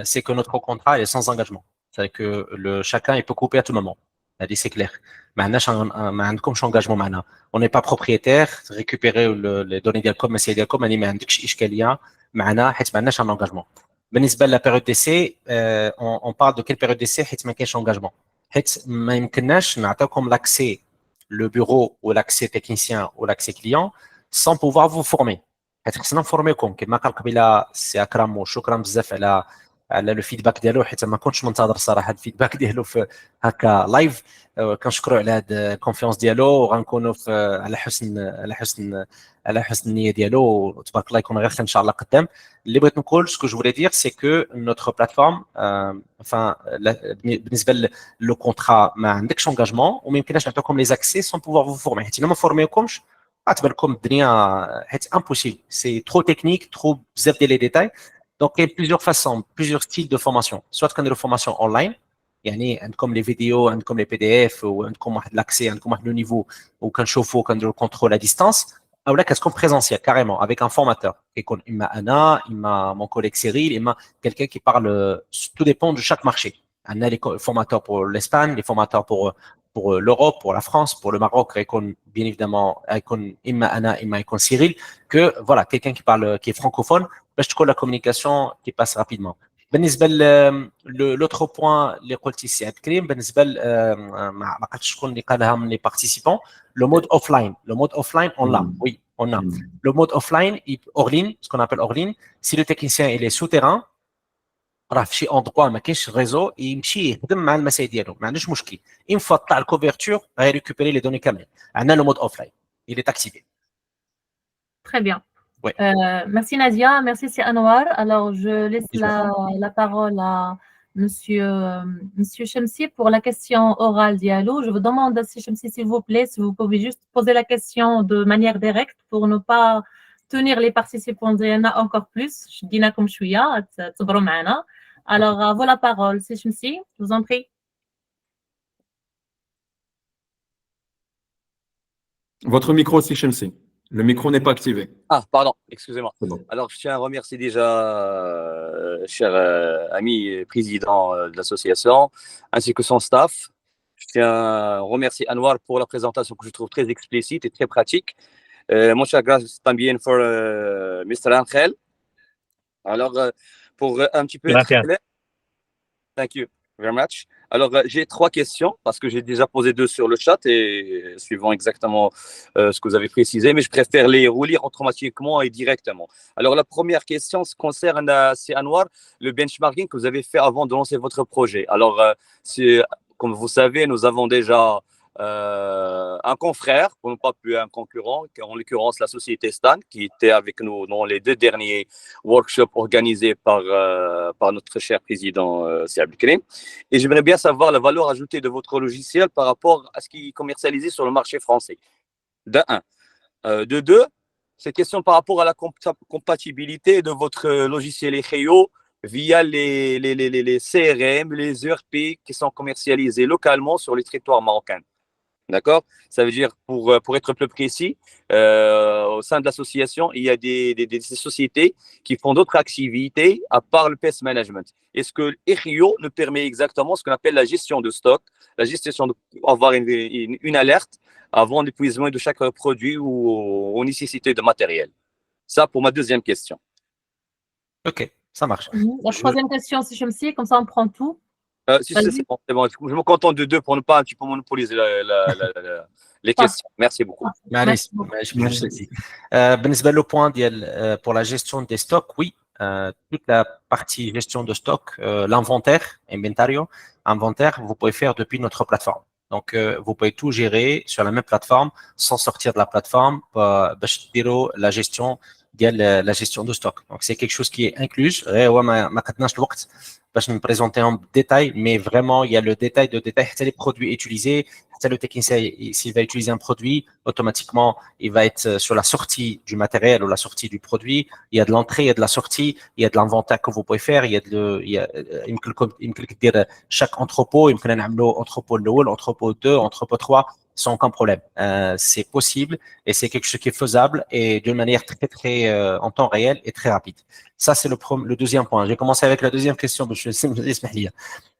S4: c'est que notre contrat est sans engagement. C'est-à-dire que chacun peut couper à tout moment. c'est clair. ما عندكمش engagement معنا. On n'est pas propriétaire, récupérer les données ديالكم المسائل ديالكم يعني ما عندكش إشكالية معنا حيت ما عندناش un engagement. بالنسبة لا période d'essai, on parle de quelle période d'essai حيت ما كاينش engagement. حيت ما يمكنناش نعطيكم l'accès le bureau ou l'accès technicien ou l'accès client sans pouvoir vous former. حيت خصنا نفورميكم كما قال قبيله سي اكرم وشكرا بزاف على لو فيدباك ديالو حيت ما كنتش منتظر الصراحه الفيدباك ديالو في هكا لايف كنشكروا على هاد الكونفيونس ديالو وغنكونوا على حسن النيه ديالو وتبارك الله يكون غير خير ان شاء الله قدام. اللي بغيت نقول سكو جو فولي دير سي كو نوتر بلاتفورم بالنسبه لو كونترا ما عندكش انجاجمون وما يمكنناش نعطيكم لي زاكسي سون بوفوار فو فورمي حيت الا ما فورميكمش غتبان لكم الدنيا حيت امبوسيبل سي ترو تكنيك ترو بزاف ديال لي ديتاي. Donc, il y a plusieurs façons, plusieurs styles de formation. Soit qu'on a des formations online, يعني عندكم les vidéos, عندكم les PDF, ou عندكم l'accès, عندكم le niveau, ou qu'on chauffe, qu'on le contrôle à distance, ou là, qu'est-ce qu'on présentiel, carrément, avec un formateur. Et qu'on ima Anna, ima mon collègue Cyril, ima quelqu'un qui parle, tout dépend de chaque marché. On a les formateurs pour l'Espagne, les formateurs pour l'Europe, pour la France, pour le Maroc, et qu'on, bien évidemment, avec ima Anna, ima Cyril, que voilà, quelqu'un qui parle, qui est francophone, باش تكون la communication qui passe rapidement. بالنسبه l'autre point اللي قلتي سي عبد الكريم بالنسبه ما عقلتش شكون اللي قالها من لي بارتيسيبون لو مود اوفلاين on l'a oui on a le mode offline hors ligne ce qu'on appelle hors ligne si le technicien il est souterrain راه في شي endroit ما كاينش ريزو يمشي يخدم مع المسائل ديالو ما عندوش مشكل une fois طلع الكوفرتور غيريكوبيري لي دوني كاملين عندنا لو مود اوفلاين il est activé.
S1: Très bien.
S4: Oui.
S1: Merci Nadia, merci c'est Anwar. Alors je laisse la parole à Monsieur Chemsi pour la question orale Diallo. Je vous demande à Chemsi s'il vous plaît, si vous pouvez juste poser la question de manière directe pour ne pas tenir les participants encore plus. Je dis comme je suis là, alors à vous la parole, c'est Chemsi, je vous en prie.
S2: Votre micro aussi Chemsi. Le micro n'est pas activé.
S8: Ah, pardon, excusez-moi.
S2: Bon.
S8: Alors, je tiens à remercier déjà, cher ami et président de l'association, ainsi que son staff. Je tiens à remercier Anwar pour la présentation que je trouve très explicite et très pratique. Muchas gracias también pour Mr. Angel. Alors, pour un petit peu être clair, thank you very much. Alors, j'ai 3 questions parce que j'ai déjà posé 2 sur le chat et suivant exactement ce que vous avez précisé, mais je préfère les relire automatiquement et directement. Alors, la première question concerne, c'est Anwar, le benchmarking que vous avez fait avant de lancer votre projet. Alors, comme vous savez, nous avons déjà un confrère, pour ne pas plus un concurrent, en l'occurrence la société Stan, qui était avec nous dans les 2 derniers workshops organisés par notre cher président Sir Abdelkrim. Et j'aimerais bien savoir la valeur ajoutée de votre logiciel par rapport à ce qui est commercialisé sur le marché français. De 1. De 2, cette question par rapport à la compatibilité de votre logiciel Echeio via les CRM, les ERP qui sont commercialisés localement sur les territoires marocains. D'accord? Ça veut dire, pour être plus précis, au sein de l'association, il y a des sociétés qui font d'autres activités à part le pest management. Est-ce que Echeio nous permet exactement ce qu'on appelle la gestion de stock, la gestion d'avoir une alerte avant l'épuisement de chaque produit ou aux nécessités de matériel? Ça, pour ma deuxième question.
S4: Ok, ça marche.
S1: La troisième question, c'est Chemsi, comme ça on prend tout.
S8: Si, c'est bon, c'est bon. Je me contente de 2 pour ne pas un petit peu monopoliser les questions. Merci beaucoup.
S4: Merci. بالنسبة le point pour la gestion des stocks, oui, toute la partie gestion de stock, l'inventaire, inventaire, vous pouvez faire depuis notre plateforme. Donc, vous pouvez tout gérer sur la même plateforme sans sortir de la plateforme, la gestion de stock. Donc, c'est quelque chose qui est inclus. Je vais me présenter en détail, mais vraiment, il y a le détail de détail. Les produits utilisés, le technicien, s'il va utiliser un produit, automatiquement, il va être sur la sortie du matériel ou la sortie du produit. Il y a de l'entrée, il y a de la sortie, il y a de l'inventaire que vous pouvez faire. Il y a chaque entrepôt, il y a entrepôt 1, entrepôt 2, entrepôt 3, sans aucun problème. C'est possible et c'est quelque chose qui est faisable et d'une manière très en temps réel et très rapide. Ça, c'est le deuxième point. J'ai commencé avec la deuxième question, monsieur Ismaïlia.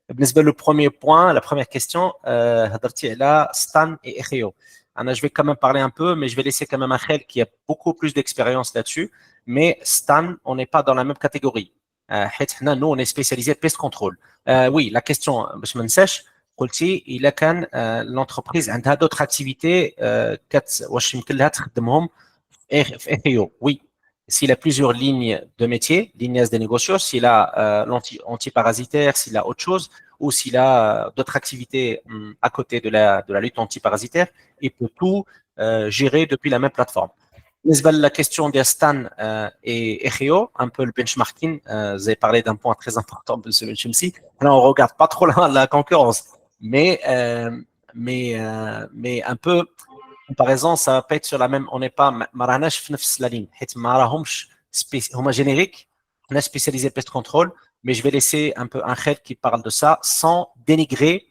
S4: بالنسبة le premier point, la première question, هضرتي على Stan et Echeo. Je vais quand même parler un peu, mais je vais laisser quand même Angel qui a beaucoup plus d'expérience là-dessus. Mais Stan, on n'est pas dans la même catégorie. Nous, on est spécialisé pest control. Oui, la question, je me sèche. Il a كان l'entreprise a d'autres activités واش يمكن لها تخدمهم في Echeo. Oui, s'il a plusieurs lignes de métier, lignes de négocios, s'il a l'antiparasitaire, s'il a autre chose, ou s'il a d'autres activités à côté de la lutte antiparasitaire, il peut tout gérer depuis la même plateforme. La question de Stan et Echeo, un peu le benchmarking, vous avez parlé d'un point très important de ce benchmarking. Là, on ne regarde pas trop la concurrence, mais un peu, comparaison, ça va pas être sur la même, on n'est pas, ما راهناش في نفس la ligne. ما راهمش هما génériques, on a spécialisé pest control, mais je vais laisser un peu Angel qui parle de ça sans dénigrer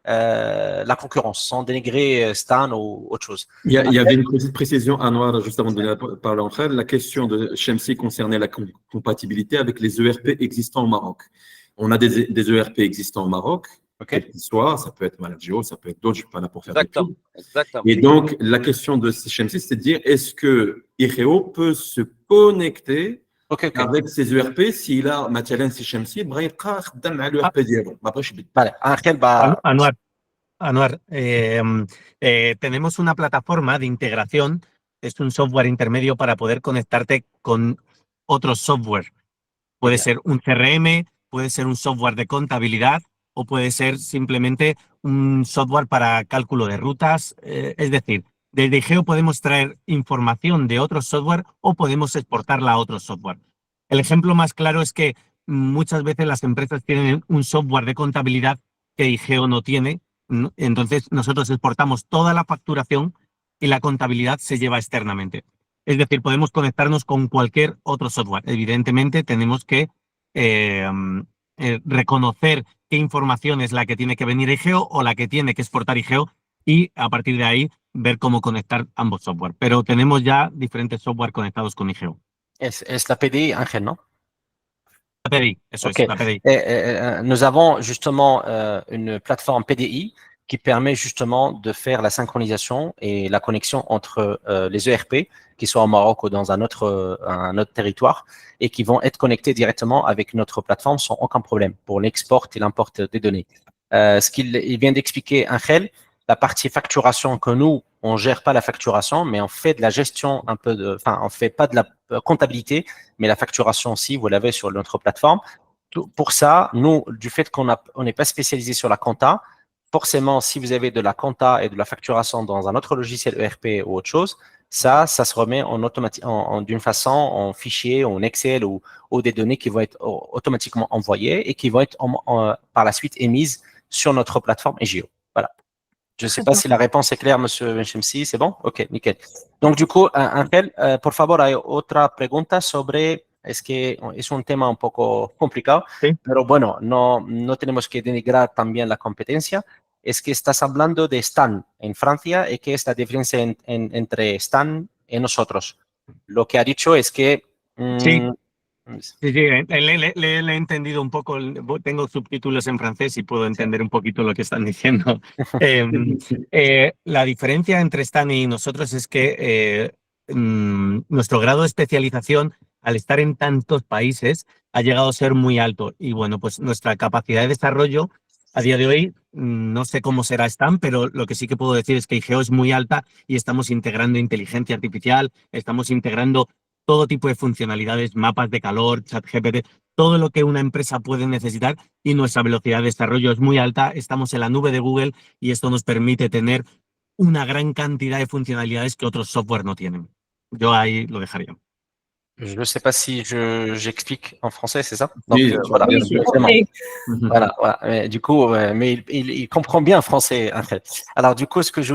S4: la concurrence, sans dénigrer Stan ou autre chose.
S2: Il y avait une petite précision, Anwar, juste avant de donner la parole à Angel. La question de Shamsi concernait la compatibilité avec les ERP existants au Maroc. On a des ERP existants au Maroc, quel qu'il soit, ça peut être Managio, ça peut être d'autres, je ne suis pas là pour faire des pubs. Et donc, la question de Shamsi, c'est de dire, est-ce que Echeo peut se connecter avec ses ERP s'il a مثلا سي شمسي بغى يبقى خدام مع الERP ديالو ما بغاش يبدل.
S4: Vale, Ángel va.
S3: Anuar, tenemos una plataforma de integración, es un software intermedio para poder conectarte con otros software. Puede ser un CRM, puede ser un software de contabilidad o puede ser simplemente un software para cálculo de rutas. Es decir, desde Echeo podemos traer información de otros software o podemos exportarla a otro software. El ejemplo más claro es que muchas veces las empresas tienen un software de contabilidad que Echeo no tiene. Entonces, nosotros exportamos toda la facturación y la contabilidad se lleva externamente. Es decir, podemos conectarnos con cualquier otro software. Evidentemente, tenemos que reconocer qué información es la que tiene que venir Echeo o la que tiene que exportar Echeo y a partir de ahí ver cómo conectar ambos software. Pero tenemos ya diferentes software conectados con Echeo.
S4: Es la PDI, Ángel, ¿no?
S3: La PDI, eso es, la PDI.
S4: Nous avons justement une plateforme PDI qui permet justement de faire la synchronisation et la connexion entre les ERP qui sont au Maroc ou dans un autre territoire et qui vont être connectés directement avec notre plateforme sans aucun problème pour l'export et l'import des données. Ce qu'il vient d'expliquer, Angel, la partie facturation que nous, on ne gère pas la facturation, mais on fait de la gestion un peu on ne fait pas de la comptabilité, mais la facturation aussi, vous l'avez sur notre plateforme. Pour ça, nous, du fait qu'on n'est pas spécialisé sur la compta, forcément, si vous avez de la compta et de la facturation dans un autre logiciel ERP ou autre chose, ça se remet d'une façon en fichier, en Excel ou des données qui vont être automatiquement envoyées et qui vont être par la suite émises sur notre plateforme Egio. Voilà. Je ne sais pas si la réponse est claire, Monsieur Benchemsi, c'est bon? Ok, nickel. Donc, du coup, Ángel, por favor, hay otra pregunta sobre, es que es un tema un poco complicado,
S3: sí.
S4: Pero bueno, no tenemos que denigrar también la competencia. Es que estás hablando de Stan en Francia y qué es la diferencia entre Stan y nosotros. Lo que ha dicho es que...
S3: Sí. Sí, le he entendido un poco, tengo subtítulos en francés y puedo entender un poquito lo que están diciendo. La diferencia entre Stan y nosotros es que nuestro grado de especialización, al estar en tantos países, ha llegado a ser muy alto. Y bueno, pues nuestra capacidad de desarrollo a día de hoy, no sé cómo será Stan, pero lo que sí que puedo decir es que Echeo es muy alta y estamos integrando inteligencia artificial, estamos integrando todo tipo de funcionalidades, mapas de calor, ChatGPT, todo lo que una empresa puede necesitar y nuestra velocidad de desarrollo es muy alta. Estamos en la nube de Google y esto nos permite tener una gran cantidad de funcionalidades que otros software no tienen. Yo ahí lo dejaría.
S4: Je ne sais pas si j'explique en français, c'est ça?
S2: Donc, oui,
S4: voilà.
S1: Oui.
S4: Voilà. Du coup, mais il comprend bien français, Angel. Alors, du coup, ce que je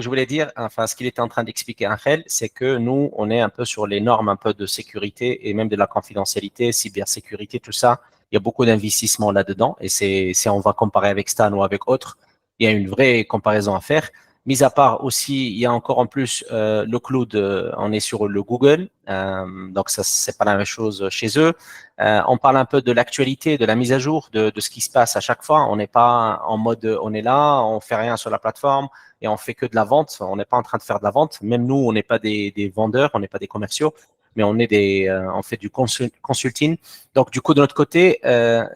S4: voulais dire, enfin, ce qu'il était en train d'expliquer, Angel, c'est que nous, on est un peu sur les normes un peu de sécurité et même de la confidentialité, cybersécurité, tout ça. Il y a beaucoup d'investissements là-dedans et si on va comparer avec Stan ou avec autres, il y a une vraie comparaison à faire. Mis à part aussi, il y a encore en plus le cloud, on est sur le Google, donc ça c'est pas la même chose chez eux. On parle un peu de l'actualité, de la mise à jour, de ce qui se passe à chaque fois. On n'est pas en mode on est là, on fait rien sur la plateforme et on fait que de la vente. On n'est pas en train de faire de la vente. Même nous, on n'est pas des vendeurs, on n'est pas des commerciaux, mais on est on fait du consulting. Donc du coup de notre côté,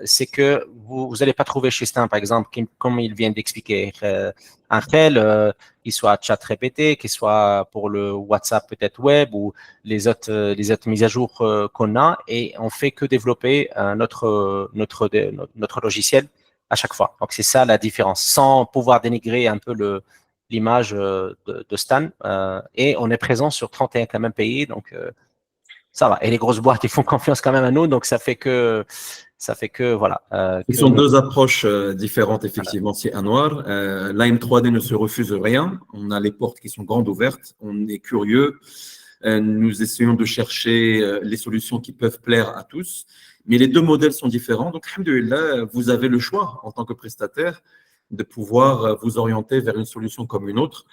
S4: c'est que vous n'allez pas trouver chez Stein par exemple, comme il vient d'expliquer, un tel, qu'il soit chat répété, qu'il soit pour le WhatsApp peut-être web ou les autres mises à jour qu'on a, et on fait que développer notre logiciel à chaque fois. Donc c'est ça la différence, sans pouvoir dénigrer un peu l'image de Stan. Et on est présent sur 31 quand même pays, donc ça va. Et les grosses boîtes, ils font confiance quand même à nous, donc ça fait que voilà.
S2: Ce sont deux approches différentes, effectivement, c'est Anwar. L'AM 3D ne se refuse rien. On a les portes qui sont grandes ouvertes. On est curieux. Nous essayons de chercher les solutions qui peuvent plaire à tous. Mais les deux modèles sont différents. Donc, alhamdoulilah, vous avez le choix en tant que prestataire de pouvoir vous orienter vers une solution comme une autre.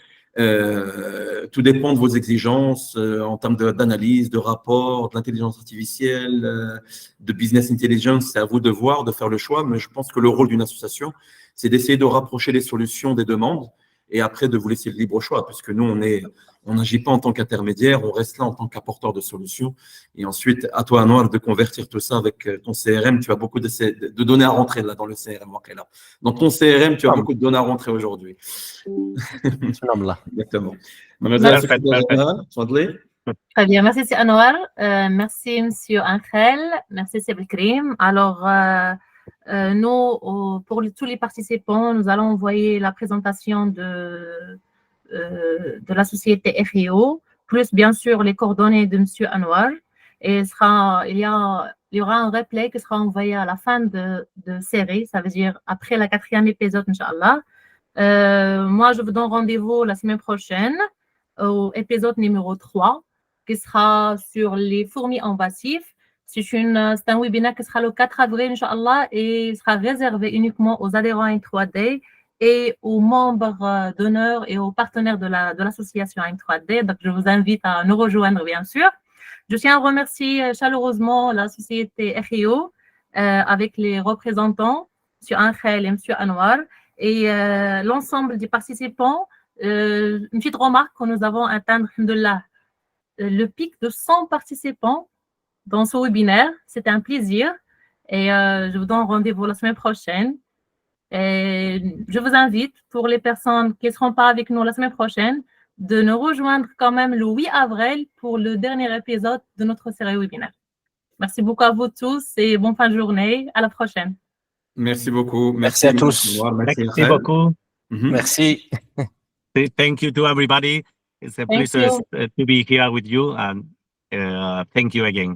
S2: Tout dépend de vos exigences en termes d'analyse, de rapport, d'intelligence artificielle, de business intelligence. C'est à vous de voir, de faire le choix. Mais je pense que le rôle d'une association, c'est d'essayer de rapprocher les solutions des demandes et après de vous laisser le libre choix, puisque nous, on n'agit pas en tant qu'intermédiaire, on reste là en tant qu'apporteur de solutions. Et ensuite, à toi, Anwar, de convertir tout ça avec ton CRM. Tu as beaucoup de données à rentrer là dans le CRM. Là. Dans ton CRM, tu as beaucoup de données à rentrer aujourd'hui. Exactement. Mademoiselle secrétaire générale,
S1: Très bien, merci c'est Anwar, merci monsieur Angel, merci c'est Belkrim. Alors, nous, pour tous les participants, nous allons envoyer la présentation de la société RIO, plus bien sûr les coordonnées de monsieur Anwar. Et il y aura un replay qui sera envoyé à la fin de série, ça veut dire après la 4e épisode, Inch'Allah. Moi, je vous donne rendez-vous la semaine prochaine au épisode numéro 3, qui sera sur les fourmis invasives. C'est un webinaire qui sera le 4 avril, Inch'Allah, et il sera réservé uniquement aux adhérents AIM 3D et aux membres d'honneur et aux partenaires de l'association AIM 3D. Donc, je vous invite à nous rejoindre, bien sûr. Je tiens à remercier chaleureusement la société RIO avec les représentants, M. Angel et M. Anwar, et l'ensemble des participants. Une petite remarque que nous avons atteint, alhamdoulilah, le pic de 100 participants dans ce webinaire. C'était un plaisir et je vous donne rendez-vous la semaine prochaine. Et je vous invite, pour les personnes qui ne seront pas avec nous la semaine prochaine, de nous rejoindre quand même le 8 avril pour le dernier épisode de notre série webinaire. Merci beaucoup à vous tous et bonne fin de journée. À la prochaine.
S2: Merci beaucoup.
S4: Merci à tous.
S3: Merci beaucoup.
S4: Merci.
S3: Thank you to everybody. It's a pleasure to be here with you, and thank you again.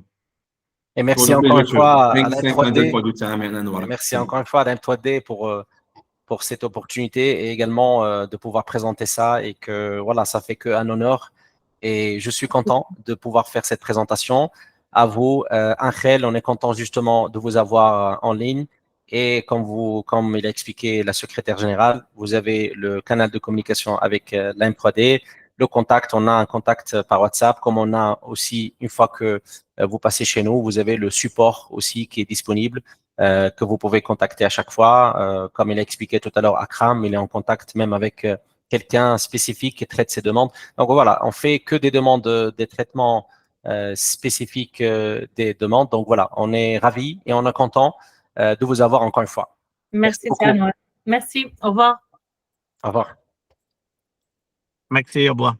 S4: Et merci encore une fois à l'AIM 3D. Merci encore une fois à l'AIM 3D pour cette opportunité et également de pouvoir présenter ça, et que voilà, ça fait qu'un honneur. Et je suis content de pouvoir faire cette présentation. À vous, Angel, on est content justement de vous avoir en ligne. Et comme il a expliqué la secrétaire générale, vous avez le canal de communication avec l'AIM 3D. Le contact, on a un contact par WhatsApp, comme on a aussi, une fois que vous passez chez nous, vous avez le support aussi qui est disponible, que vous pouvez contacter à chaque fois. Comme il a expliqué tout à l'heure, Akram, il est en contact même avec quelqu'un spécifique qui traite ces demandes. Donc voilà, on fait que des demandes, des traitements spécifiques des demandes. Donc voilà, on est ravis et on est content de vous avoir encore une fois.
S1: Merci beaucoup. Merci, au revoir.
S4: Au revoir.
S3: Merci, au revoir.